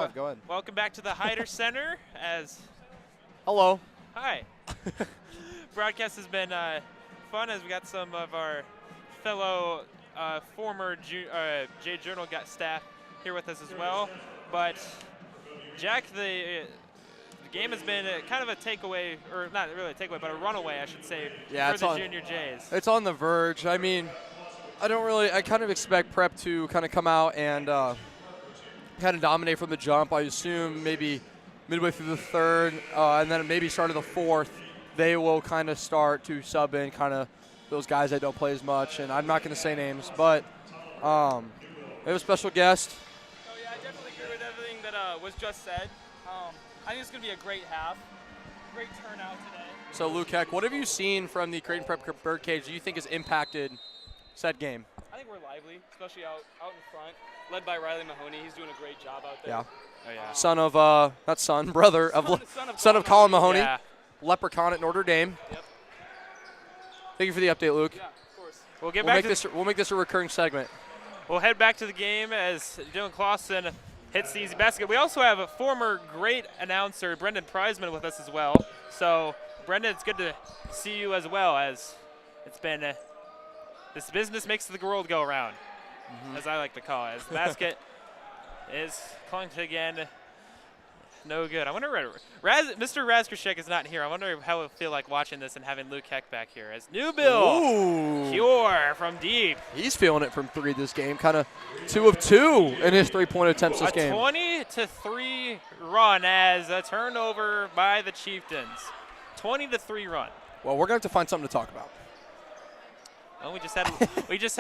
have. Go ahead. Welcome back to the Hyder Center. Hello. Hi. Broadcast has been fun as we got some of our fellow former J Journal staff here with us as well. But Jack, the game has been kind of a takeaway, or not really a takeaway, but a runaway, I should say, for the Junior Jays. It's on the verge. I mean, I kind of expect Prep to kind of come out and kind of dominate from the jump. I assume maybe midway through the third, and then maybe start of the fourth, they will kind of start to sub in kind of those guys that don't play as much. And I'm not going to say names, but we have a special guest. Oh, yeah, I definitely agree with everything that was just said. I think it's going to be a great half. Great turnout today. So, Luke Heck, what have you seen from the Creighton Prep Birdcage do you think has impacted said game? I think we're lively, especially out in front. Led by Riley Mahoney. He's doing a great job out there. Yeah. Oh, yeah. Son of, brother of Colin Mahoney. Yeah. Leprechaun at Notre Dame. Yep. Thank you for the update, Luke. Yeah, of course. We'll make this a recurring segment. We'll head back to the game as Dylan Clausen hits the easy basket. We also have a former great announcer, Brendan Prizeman, with us as well. So, Brendan, it's good to see you as well, as it's been this business makes the world go around, as I like to call it. As the basket is clunked again. No good. I wonder, Mr. Razgrashek is not here. I wonder how it would feel like watching this and having Luke Heck back here. As Newbill, pure from deep. He's feeling it from three this game. Kind of 2 of 2 in his three-point attempts this game. A 20-3 run as a turnover by the Chieftains. 20-3 run. Well, we're going to have to find something to talk about. Well, we just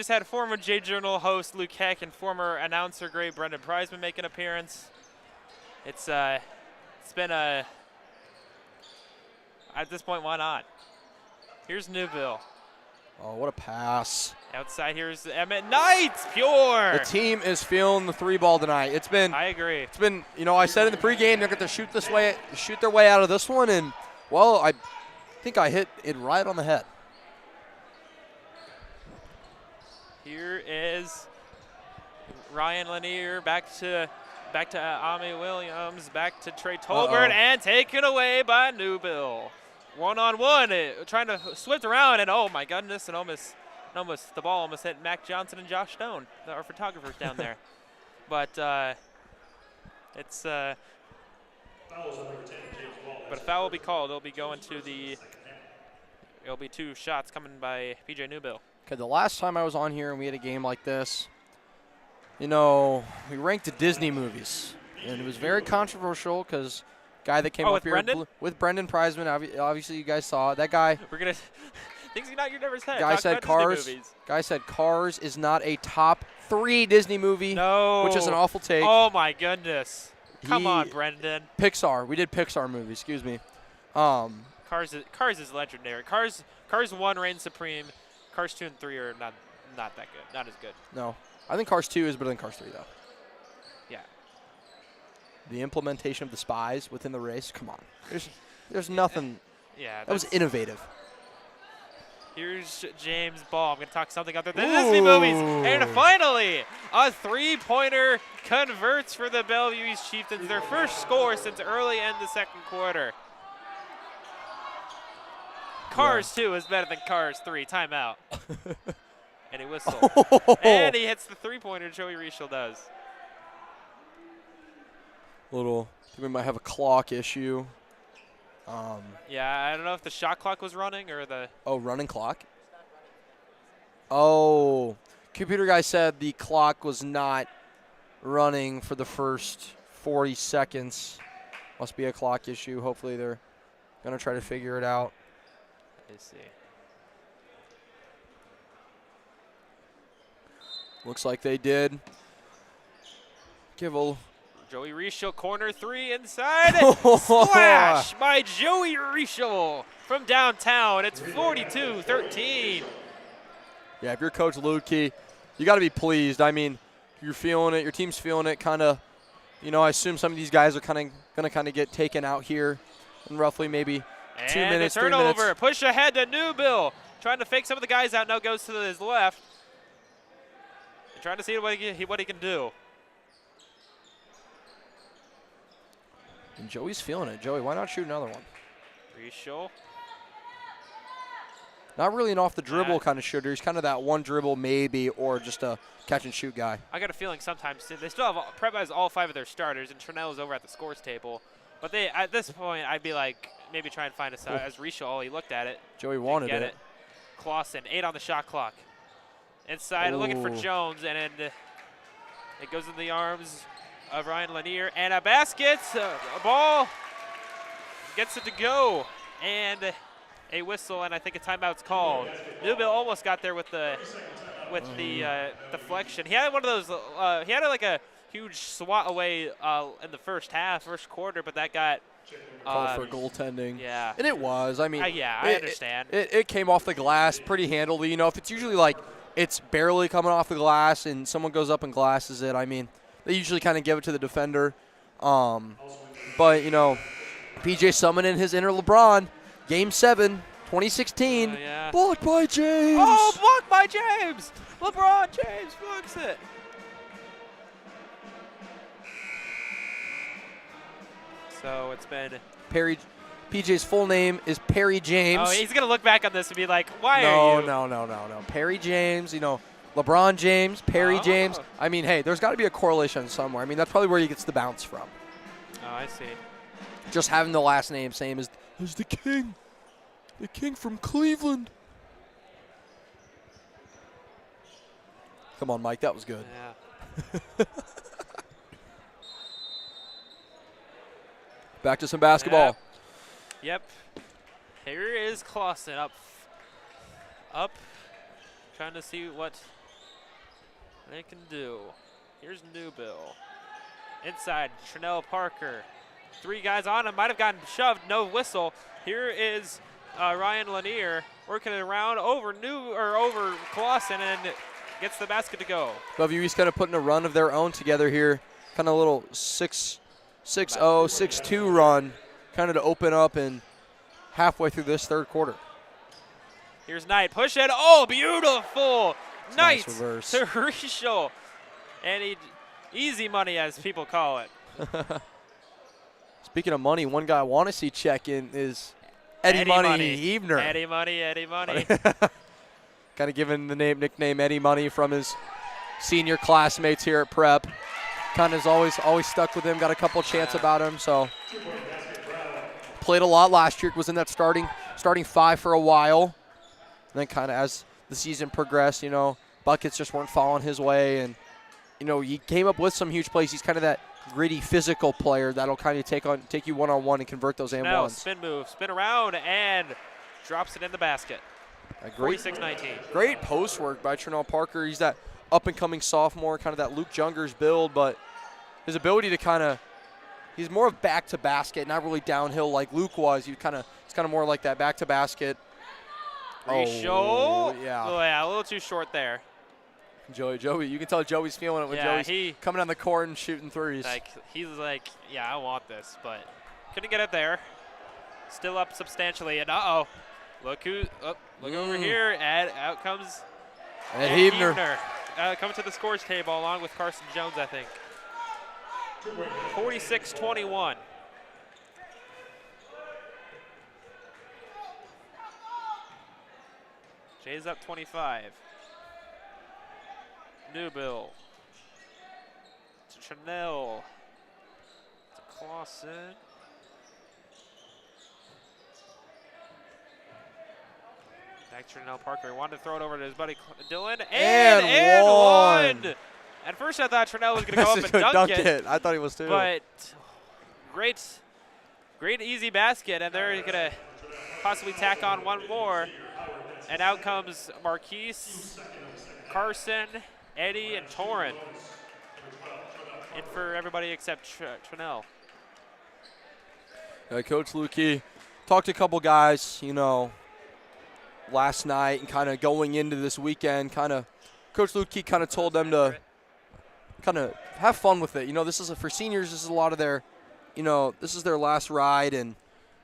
had former J Journal host Luke Heck and former announcer great Brendan Prizeman make an appearance. It's been at this point, why not? Here's Newbill. Oh, what a pass. Outside here's Emmett Knights, pure. The team is feeling the three ball tonight. I agree. It's been, I said in the pregame they're going to shoot their way out of this one, and well, I think I hit it right on the head. Here is Ryan Lanier back to Ami Williams, back to Trey Tolbert, and taken away by Newbill. One-on-one, trying to swift around, and oh my goodness, and the ball almost hit Mac Johnson and Josh Stone, our photographers down there. But it's but a foul will be called. It'll be going to it'll be 2 shots coming by PJ Newbill. Okay, the last time I was on here and we had a game like this, we ranked the Disney movies, and it was very controversial because guy that came up here with Brendan Prizeman, obviously you guys saw it. That guy. We're gonna things you never said. Guy said Cars. Guy said Cars is not a top 3 Disney movie. No. Which is an awful take. Oh my goodness. Come on, Brendan. Pixar. We did Pixar movies. Excuse me. Cars is legendary. Cars 1 reigns supreme. Cars 2 and 3 are not that good. Not as good. No. I think Cars 2 is better than Cars 3, though. Yeah. The implementation of the spies within the race, come on. There's nothing. Yeah. That was innovative. Here's James Ball. I'm going to talk something other than Disney movies. And finally, a 3-pointer converts for the Bellevue East Chieftains. Their first score since early in the second quarter. Cars 2 is better than Cars 3. Timeout. And he whistled. And he hits the 3-pointer. Joey Rischel does. I think we might have a clock issue. Yeah, I don't know if the shot clock was running or the. Oh, running clock? Oh. Computer guy said the clock was not running for the first 40 seconds. Must be a clock issue. Hopefully they're going to try to figure it out. Let's see. Looks like they did. Joey Rischel, corner 3 inside. Splash by Joey Rischel from downtown. It's 42-13. Yeah, if you're Coach Ludke, you got to be pleased. I mean, you're feeling it. Your team's feeling it. Kind of, I assume some of these guys are going to get taken out here in roughly maybe 2 minutes, 3 minutes. Turnover. Push ahead to Newbill. Trying to fake some of the guys out. Now goes to his left. Trying to see what he can do. And Joey's feeling it. Joey, why not shoot another one? Rishel. Not really an off-the-dribble kind of shooter. He's kind of that one dribble maybe or just a catch-and-shoot guy. I got a feeling sometimes they still have Prep has all 5 of their starters, and Trinell is over at the scores table. But they at this point, I'd be like maybe try and find a side as Rishel. He looked at it. Joey wanted get it. Clausen, 8 on the shot clock. Inside, looking for Jones, and then it goes in the arms of Ryan Lanier, and a basket, a ball, gets it to go, and a whistle, and I think a timeout's called. Newbill almost got there with the deflection. He had one of those. He had like a huge swat away in the first quarter, but that got called for goaltending. Yeah, and it was. I mean, I understand. It came off the glass pretty handily. You know, if it's usually like it's barely coming off the glass and someone goes up and glasses it, I mean, they usually kind of give it to the defender. But you know, PJ summoning his inner LeBron. Game 7, 2016. Yeah. Blocked by James. Oh, blocked by James. LeBron James blocks it. So it's been Perry. PJ's full name is Perry James. Oh, he's going to look back on this and be like, why are you? No. Perry James, you know, LeBron James, Perry James. I mean, hey, there's got to be a correlation somewhere. I mean, that's probably where he gets the bounce from. Oh, I see. Just having the last name same as the king. The king from Cleveland. Come on, Mike. That was good. Yeah. Back to some basketball. Yep. Here is Clausen up. Trying to see what they can do. Here's Newbill. Inside, Trinell Parker. 3 guys on him, might have gotten shoved, no whistle. Here is Ryan Lanier working it around over Clausen and gets the basket to go. Bellevue East kind of putting a run of their own together here. Kind of a little 6-0, 6-2 run kind of to open up and halfway through this third quarter. Here's Knight, push it, oh, beautiful. Knight Nice reverse. to Rishel. And easy money as people call it. Speaking of money, one guy I want to see check in is Eddie Money Evener. Eddie Money. Kind of given the nickname Eddie Money from his senior classmates here at Prep. Kind of has always stuck with him, got a couple chants about him. So played a lot last year, was in that starting 5 for a while. And then kind of as the season progressed, you know, buckets just weren't falling his way. And, you know, he came up with some huge plays. He's kind of that gritty physical player that'll kind of take you one-on-one and convert those and ones. Spin move, spin around, and drops it in the basket. 46-19. Great post work by Trinell Parker. He's that up-and-coming sophomore, kind of that Luke Jungers build, but his ability to he's more of back-to-basket, not really downhill like Luke was. It's kind of more like that back-to-basket. Rishel. Yeah, a little too short there. Joey, you can tell Joey's feeling it when Joey's coming on the court and shooting threes. He's like, yeah, I want this, but couldn't get it there. Still up substantially, and look over here, and out comes Ed Heavner. Coming to the scores table along with Carson Jones, I think. 46-21. Jay's up 25. Newbill to Trinell to Clausen. Back to Trinell Parker. He wanted to throw it over to his buddy Dylan. And one. At first I thought Trinell was going to go up and dunk it. I thought he was too. But great easy basket, and they're going to possibly tack on one more. And out comes Marquise, Carson, Eddie, and Torrin. In for everybody except Trinell. Coach Lukey talked to a couple guys, you know, last night and kind of going into this weekend. Coach Lukey kind of told them to kind of have fun with it. You know, this is for seniors. This is a lot of their, you know, this is their last ride, and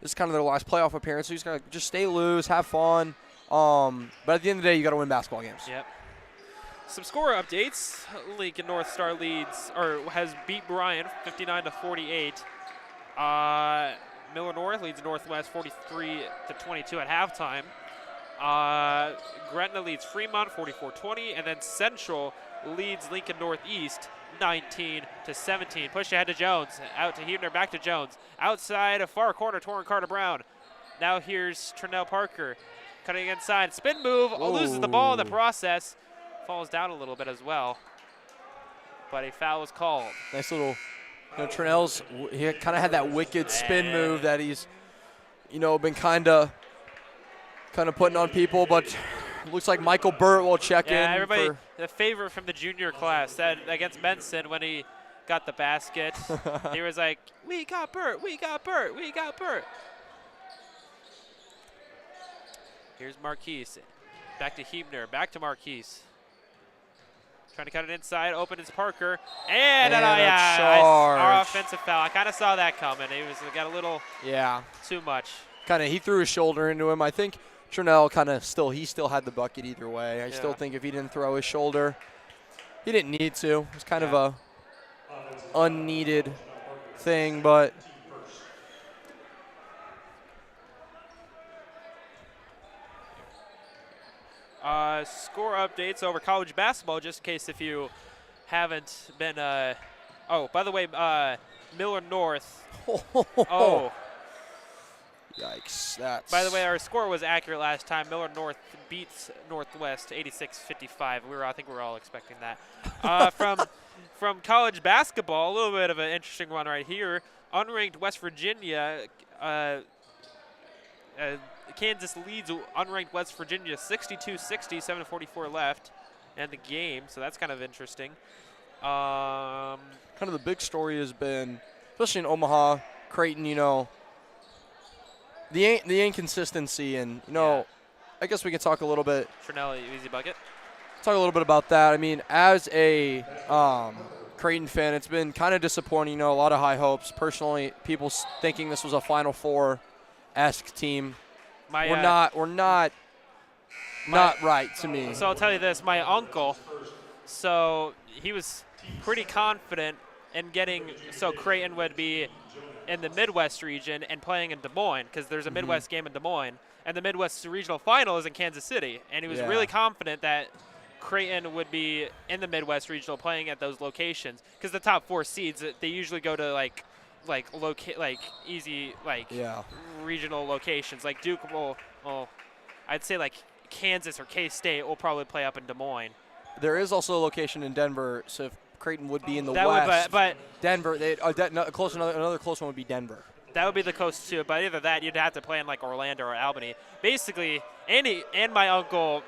this is kind of their last playoff appearance. So he's gonna just stay loose, have fun. But at the end of the day, you got to win basketball games. Yep. Some score updates. Lincoln North Star has beat Bryan 59-48. Miller North leads Northwest 43-22 at halftime. Gretna leads Fremont 44-20, and then Central leads Lincoln Northeast 19-17. Push ahead to Jones, out to Huebner, back to Jones. Outside, a far corner, Torrin Carter-Brown. Now here's Trinell Parker cutting inside. Spin move, loses the ball in the process. Falls down a little bit as well. But a foul was called. Nice little, Trinell's, he kind of had that wicked spin move that he's, been kind of putting on people, but looks like Michael Burt will check in. Everybody, the favorite from the junior class, said against Benson when he got the basket, he was like, we got Burt, we got Burt, we got Burt. Here's Marquise. Back to Huebner, back to Marquise. Trying to cut it inside, open is Parker. And our offensive foul. I kind of saw that coming. He got a little too much. He threw his shoulder into him. I think Trinell he still had the bucket either way. I still think if he didn't throw his shoulder, he didn't need to. It was kind of a unneeded thing, but score updates over college basketball, just in case if you haven't been. By the way, Miller North. Yikes! By the way, our score was accurate last time. Miller North beats Northwest 86-55. I think we were all expecting that. From college basketball, a little bit of an interesting one right here. Unranked West Virginia. Kansas leads unranked West Virginia 62-60, 7:44 left, and the game. So that's kind of interesting. Kind of the big story has been, especially in Omaha, Creighton. The inconsistency, and I guess we can talk a little bit. Trinell, easy bucket. Talk a little bit about that. I mean, as a Creighton fan, it's been kind of disappointing. A lot of high hopes. People thinking this was a Final Four-esque team. We're not right to me. So I'll tell you this: my uncle, he was pretty confident in getting. So Creighton would be in the Midwest region and playing in Des Moines, because there's a Midwest game in Des Moines, and the Midwest regional final is in Kansas City, and he was really confident that Creighton would be in the Midwest regional playing at those locations, because the top 4 seeds, they usually go to easy regional locations. Like Duke I'd say like Kansas or K-State will probably play up in Des Moines. There is also a location in Denver, so if Creighton would be in the West, but Denver, another close one would be Denver. That would be the close to it, but either that, you'd have to play in like Orlando or Albany. Basically, and my uncle,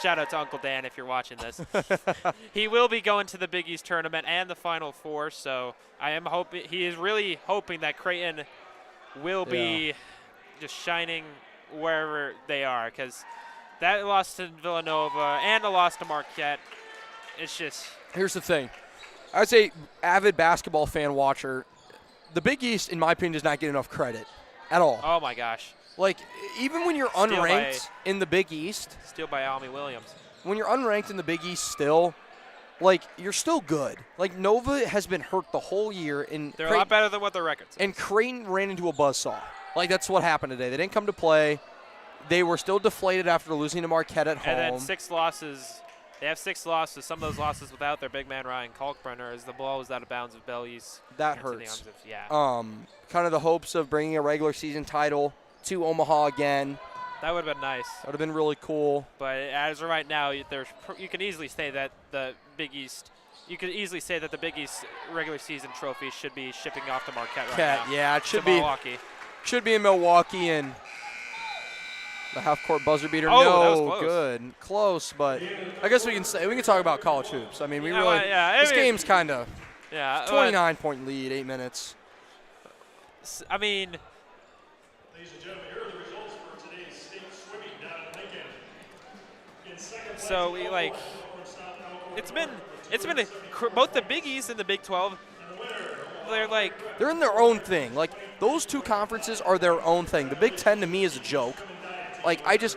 shout out to Uncle Dan if you're watching this, he will be going to the Big East tournament and the Final Four, so he is really hoping that Creighton will be just shining wherever they are, because that loss to Villanova and a loss to Marquette, it's just. Here's the thing. As a avid basketball fan watcher, the Big East, in my opinion, does not get enough credit at all. Oh, my gosh. Like, even when you're unranked in the Big East. Steal by Almy Williams. When you're unranked in the Big East still, you're still good. Like, Nova has been hurt the whole year. They're a lot better than what their record says. And Creighton ran into a buzzsaw. That's what happened today. They didn't come to play. They were still deflated after losing to Marquette at home. And then 6 losses. They have 6 losses. Some of those losses without their big man Ryan Kalkbrenner, as the ball was out of bounds of Bellevue's. That hurts. Kind of the hopes of bringing a regular season title to Omaha again. That would have been nice. That would have been really cool. But as of right now, you can easily say that the Big East. You could easily say that the Big East regular season trophy should be shipping off to Marquette right now. Yeah, it should be. Milwaukee. Should be in Milwaukee, and the half-court buzzer beater. Oh, no, that was close. Good, close, but I guess we can talk about college hoops. I mean, this game's kind of 29-point lead, 8 minutes. I mean, ladies and gentlemen, here are the results for today's state swimming down in Lincoln. In second place, so it's been both the Big East and the Big 12. They're in their own thing. Those 2 conferences are their own thing. The Big Ten to me is a joke. The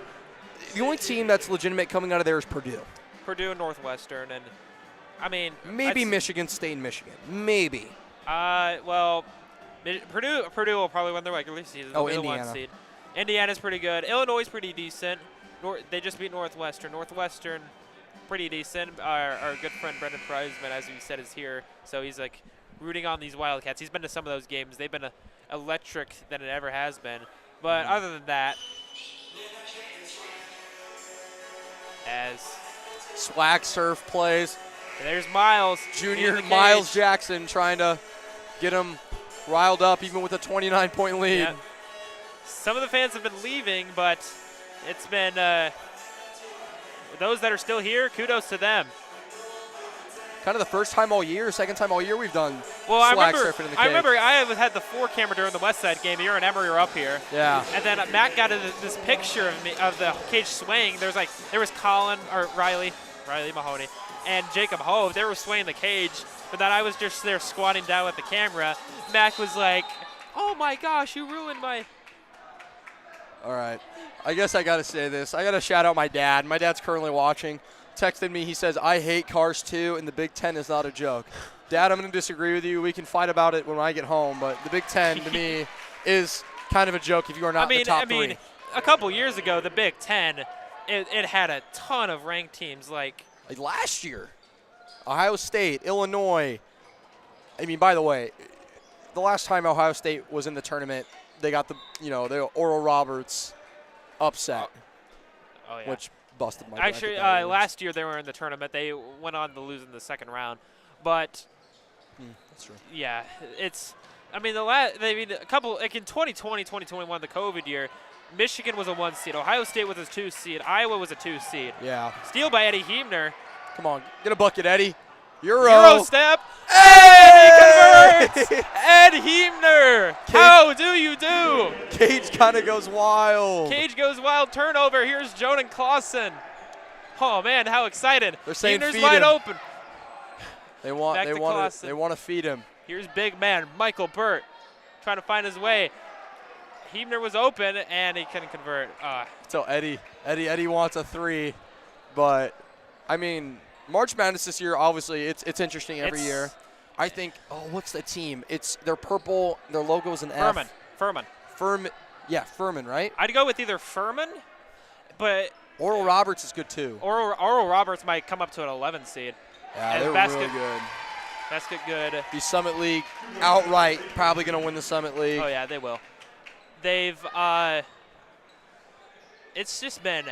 only team that's legitimate coming out of there is Purdue. Purdue and Northwestern, and I mean maybe Michigan State and Michigan. Maybe. Well, Purdue will probably win their regular season. Oh, They'll be the 1 Indiana. seed. Indiana's pretty good. Illinois is pretty decent. They just beat Northwestern. Northwestern, pretty decent. Our good friend Brendan Preisman, as we said, is here. So he's like rooting on these Wildcats. He's been to some of those games. They've been electric than it ever has been. But other than that, as Swag surf plays. there's Miles. Junior in the Miles cage. Jackson trying to get him riled up even with a 29-point lead. Yeah. Some of the fans have been leaving, but it's been those that are still here, kudos to them. Kind of the first time all year, second time all year we've done Well, I swag remember, surfing in the I cage. remember I had the 4 camera during the West Side game. You and Emery were up here. Yeah. And then Matt got this picture of me of the cage swaying. There was Colin or Riley Mahoney, and Jacob Hove. They were swaying the cage, but then I was just there squatting down with the camera. Mac was like, "Oh my gosh, you ruined my." All right. I guess I got to say this. I got to shout out my dad. My dad's currently watching. Texted me. He says, I hate cars too, and the Big Ten is not a joke. Dad, I'm going to disagree with you. We can fight about it when I get home, but the Big Ten, to me, is kind of a joke if you are not in the top three. A couple years ago, the Big Ten, it had a ton of ranked teams. Like last year, Ohio State, Illinois. I mean, by the way, the last time Ohio State was in the tournament, they got the Oral Roberts upset, oh yeah. which busted my Actually, bracket. last year they were in the tournament. They went on to lose in the second round. But, that's true. yeah, a couple, like in 2020, 2021, the COVID year, Michigan was a 1 seed. Ohio State was a 2 seed. Iowa was a 2 seed. Yeah. Steal by Eddie Heemner. Come on, get a bucket, Eddie. Euro step. Hey! He converts! Ed Heemner. How do you do? Cage kind of goes wild. Cage goes wild. Turnover. Here's Jonan Clausen. Oh man, how excited! They're saying Heemner's feed wide him. open. They want to feed him. Here's big man Michael Burt trying to find his way. Heemner was open and he couldn't convert. So Eddie wants a 3, but I mean March Madness this year, obviously it's interesting every year. I think, what's the team? They're purple. Their logo is an F. Furman. Yeah, Furman, right? I'd go with either Furman, but Oral Roberts is good too. Oral Roberts might come up to an 11 seed. Yeah, And they're basket, really good. Basket good. The Summit League outright, probably going to win the Summit League. Oh yeah, they will. They've it's just been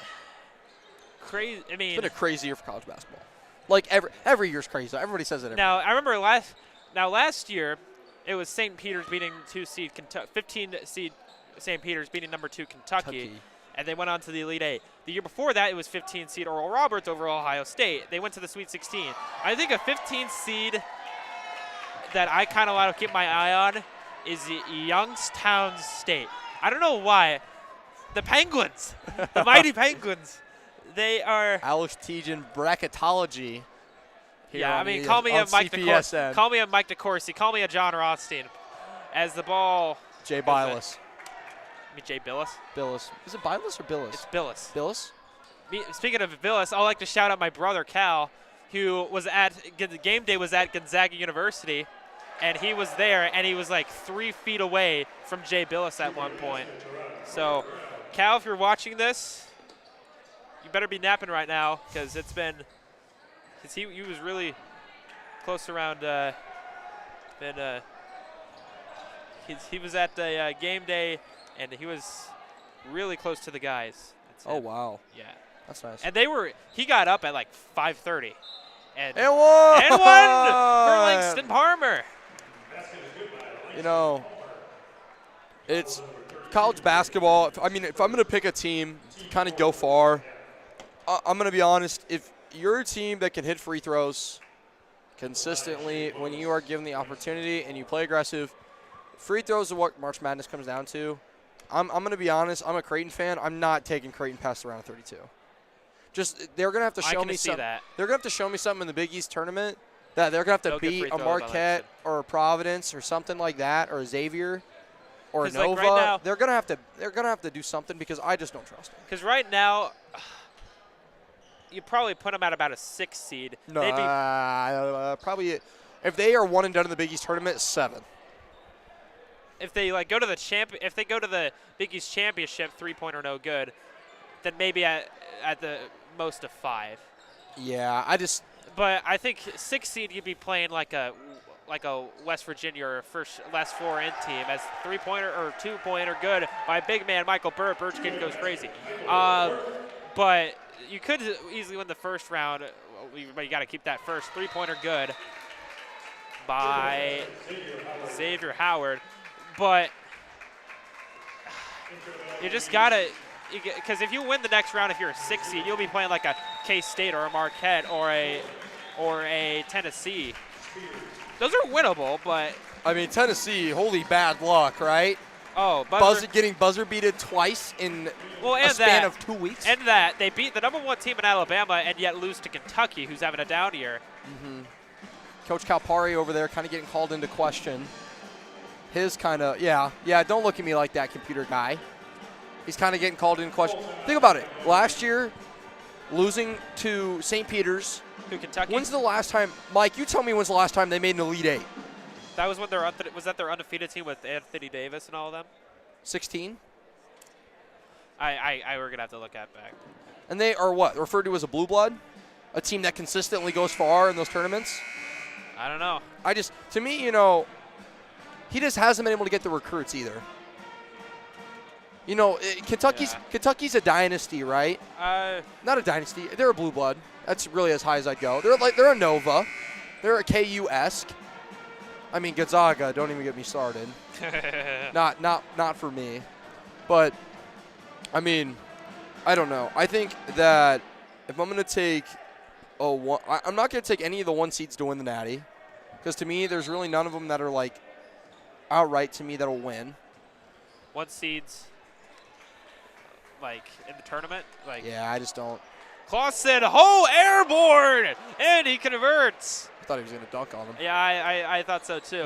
crazy. I mean, It's been a crazy year for college basketball. Like every year's crazy. Everybody says it. Now I remember last year, it was St. Peter's beating 15 seed St. Peter's beating number 2 Kentucky, and they went on to the Elite 8. The year before that, it was 15 seed Oral Roberts over Ohio State. They went to the Sweet 16. I think a 15 seed that I kind of want to keep my eye on is the Youngstown State. I don't know why. The Penguins, the mighty Penguins. They are. Alex Tejan bracketology. Yeah, I mean, call me a Mike DeCourcy. Call me a Mike DeCourcy. Call me a John Rothstein. As the ball. Jay Bilas. Jay Billis. Billis. Is it Bilas or Billis? It's Billis. Billis? Speaking of Billis, I'd like to shout out my brother Cal, who was at the game day was at Gonzaga University, and he was there, and he was like 3 feet away from Jay Billis at one point. So, Cal, if you're watching this, you better be napping right now because it's been, because he was really close around. He was at the game day, and he was really close to the guys. Oh wow. Yeah. That's nice. And he got up at like 5:30. And won! And won for Langston Palmer. You know, it's college basketball. I mean, if I'm going to pick a team to kind of go far, I'm going to be honest. If you're a team that can hit free throws consistently when you are given the opportunity and you play aggressive, free throws are what March Madness comes down to. I'm going to be honest. I'm a Creighton fan. I'm not taking Creighton past the round of 32. Just they're going to have to show me something. They're going to have to show me something in the Big East tournament that they're going to have to beat a Marquette or a Providence or something like that, or a Xavier or a Nova. Like right now, they're going to have to do something because I just don't trust them. Because right now, you probably put them at about a 6 seed. No, probably if they are one and done in the Big East tournament, 7. if they like go to the Big East championship, 3-pointer no good, then maybe at the most of 5. Yeah, But I think 6 seed you'd be playing like a West Virginia or last 4-in team as 3-pointer or 2-pointer good by big man Michael Burt. Burt's kid goes crazy. But you could easily win the first round, but you got to keep that first 3-pointer good by Xavier Howard. But you just got to, because if you win the next round, if you're a 6 seed, you'll be playing like a K-State or a Marquette or a Tennessee. Those are winnable, but I mean, Tennessee, holy bad luck, right? oh, Getting buzzer beated twice in a span of 2 weeks. And that they beat the number 1 team in Alabama and yet lose to Kentucky, who's having a down year. Coach Calipari over there kind of getting called into question. His kind of, yeah, don't look at me like that, computer guy. He's kind of getting called into question. Think about it. Last year, losing to St. Peter's. To Kentucky. When's the last time, Mike, you tell me when's the last time they made an Elite 8? That was when was that their undefeated team with Anthony Davis and all of them? 16? I we're going to have to look at back. And they are what? Referred to as a blue blood? A team that consistently goes far in those tournaments? I don't know. To me, he just hasn't been able to get the recruits either. Kentucky's a dynasty, right? Not a dynasty. They're a blue blood. That's really as high as I'd go. They're a Nova. They're a KU-esque. I mean, Gonzaga, don't even get me started. not for me. But, I mean, I don't know. I think that if I'm going to take I'm not going to take any of the 1 seeds to win the Natty. Because to me, there's really none of them that are, like, outright to me that'll win. 1 seeds, like, in the tournament? Like, yeah, I just don't. Clausen, airborne! And he converts. I thought he was going to dunk on him. Yeah, I thought so too.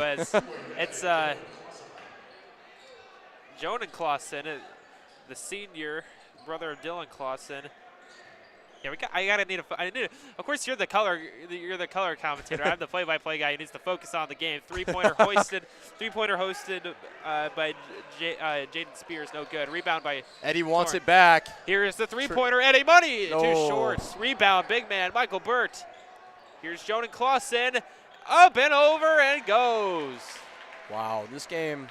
It's Jonan Clausen, the senior, brother of Dylan Clausen. Yeah, I need. Of course, you're the color commentator. I'm the play-by-play guy who needs to focus on the game. 3-pointer hoisted. 3-pointer hosted by Jaden Spears. No good. Rebound by Eddie wants it back. Here's the 3-pointer. Eddie Money. No. Too short. Rebound. Big man Michael Burt. Here's Jonan Clausen. Up and over and goes. Wow, this game.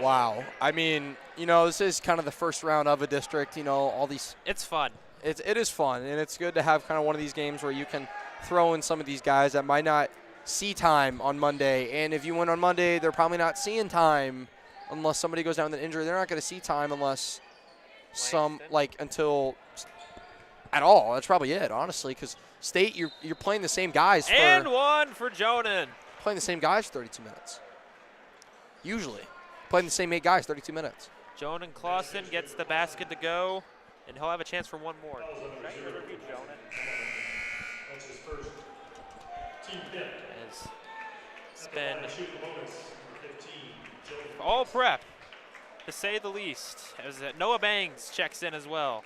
Wow. I mean, this is kind of the first round of a district. All these. It's fun. It is fun, and it's good to have kind of one of these games where you can throw in some of these guys that might not see time on Monday. And if you win on Monday, they're probably not seeing time unless somebody goes down with an injury. They're not going to see time unless until at all. That's probably it, honestly, because State, you're playing the same guys. And 1 for Jonan. Playing the same guys for 32 minutes. Usually. Playing the same 8 guys, 32 minutes. Jonan Clausen gets the basket to go. And he'll have a chance for 1 more. That's his first team fifth. It's been all prep, to say the least. As Noah Bangs checks in as well.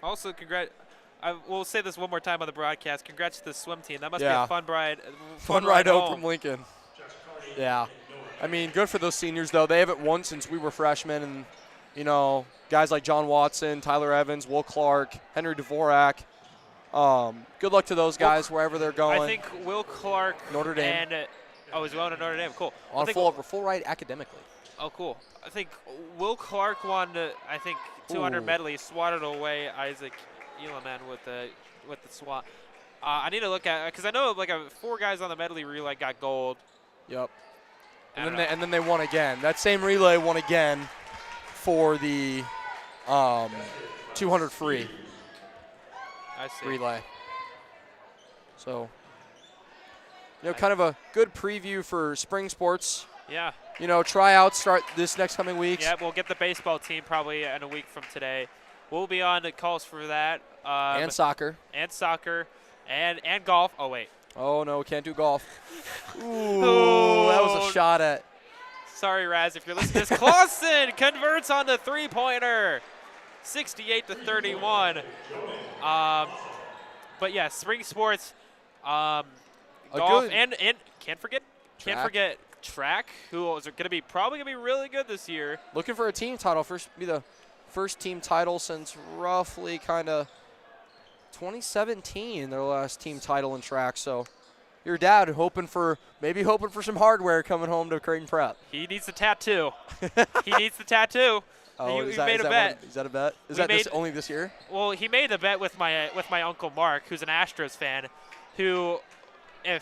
Also, we'll say this one more time on the broadcast. Congrats to the swim team. That must be a fun ride. Fun ride home from Lincoln. Yeah. I mean, good for those seniors, though. They haven't won since we were freshmen. And, guys like John Watson, Tyler Evans, Will Clark, Henry Dvorak. Good luck to those guys wherever they're going. I think Will Clark. Notre Dame. He's going to Notre Dame. Cool. On full ride academically. Oh, cool. I think Will Clark won, 200 medley, swatted away Isaac Elaman with the swat. I need to look at, because I know 4 guys on the medley relay got gold. Yep. And then they won again. That same relay won again for the 200 free relay. So, kind of a good preview for spring sports. Yeah. Tryouts start this next coming week. Yeah, we'll get the baseball team probably in a week from today. We'll be on the calls for that. And soccer. And soccer. And golf. Oh, wait. Oh, no, can't do golf. Ooh, that was a shot at. Sorry, Raz, if you're listening to this. Clausen converts on the 3-pointer. 68-31. But, yeah, spring sports, golf, and can't forget track, who is probably gonna be really good this year. Looking for a team title. Be the first team title since roughly kind of 2017, their last team title in track. So your dad maybe hoping for some hardware coming home to Creighton Prep. He needs the tattoo. He needs the tattoo. Oh, he made a bet. Is that a bet? Is that only this year? Well, he made the bet with my uncle Mark, who's an Astros fan, who in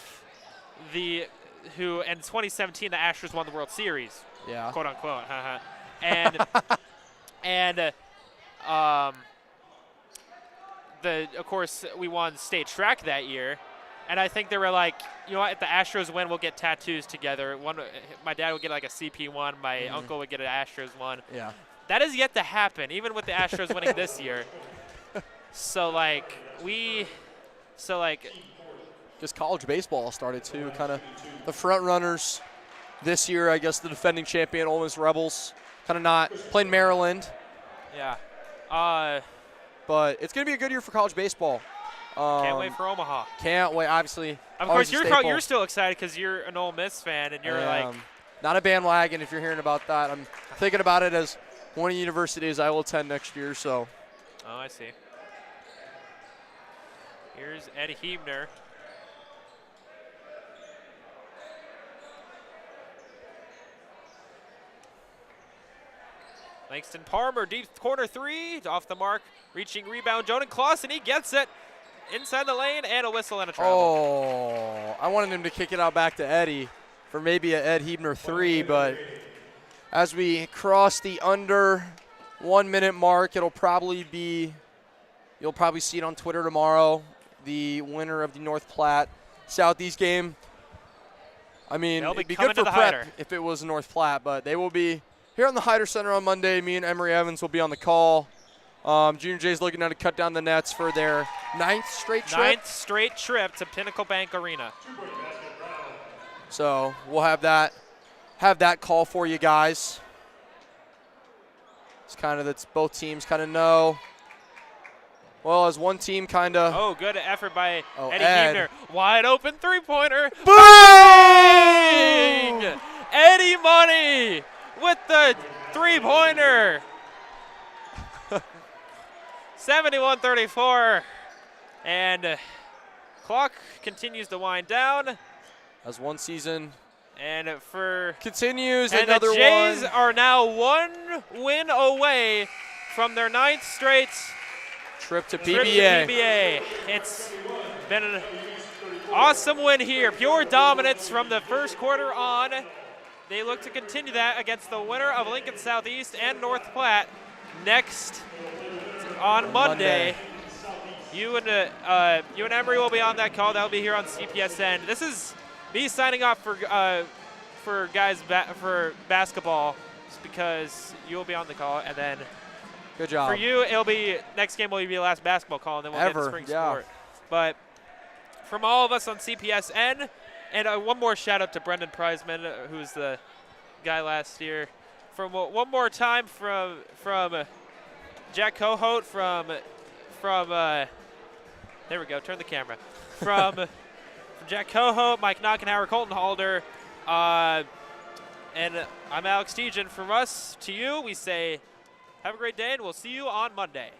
2017 the Astros won the World Series. Yeah. Quote unquote. And of course we won state track that year, and I think they were like, you know what, if the Astros win, we'll get tattoos together. My dad would get like a CP one, my uncle would get an Astros one. Yeah. That is yet to happen, even with the Astros winning this year. Just college baseball started too. Kind of the front runners this year, I guess the defending champion Ole Miss Rebels, kind of not playing Maryland. Yeah. But it's going to be a good year for college baseball. Can't wait for Omaha. Can't wait, obviously. Of course, you're still excited because you're an Ole Miss fan, and you're like. Not a bandwagon if you're hearing about that. I'm thinking about it as one of the universities I will attend next year. So. Oh, I see. Here's Eddie Hebner. Langston Palmer, deep corner three, off the mark, reaching rebound. Jonan Clausen, he gets it inside the lane, and a whistle and a travel. Oh, I wanted him to kick it out back to Eddie for maybe a Ed Hebner three, but as we cross the under 1 minute mark, you'll probably see it on Twitter tomorrow, the winner of the North Platte Southeast game. I mean, it'd be good for Prep if it was North Platte, but they will be here on the Hyder Center on Monday. Me and Emery Evans will be on the call. Junior Jay's looking to cut down the nets for their ninth straight trip to Pinnacle Bank Arena. So we'll have that call for you guys. It's both teams kind of know. Well, as one team kind of. Oh, good effort by Eddie Ed. Hebner. Wide open three-pointer. Boom! Eddie Money with the three-pointer. 71-34. And clock continues to wind down. As one season. And continues and another the Jays one. are now one win away from their ninth straight trip to PBA. It's been an awesome win here. Pure dominance from the first quarter on. They look to continue that against the winner of Lincoln Southeast and North Platte next on Monday. You and Emery will be on that call. That'll be here on CPSN. This is me signing off for basketball, just because you will be on the call, and then good job for you. It'll be next game will be the last basketball call, and then we'll get to spring sport. But from all of us on CPSN, and one more shout out to Brendan Prizeman, who's the guy last year. One more time from Jack Cohote from there we go. Turn the camera from Jack Cohote, Mike Knockenhauer, Colton Halder, and I'm Alex Tejan. From us to you, we say have a great day, and we'll see you on Monday.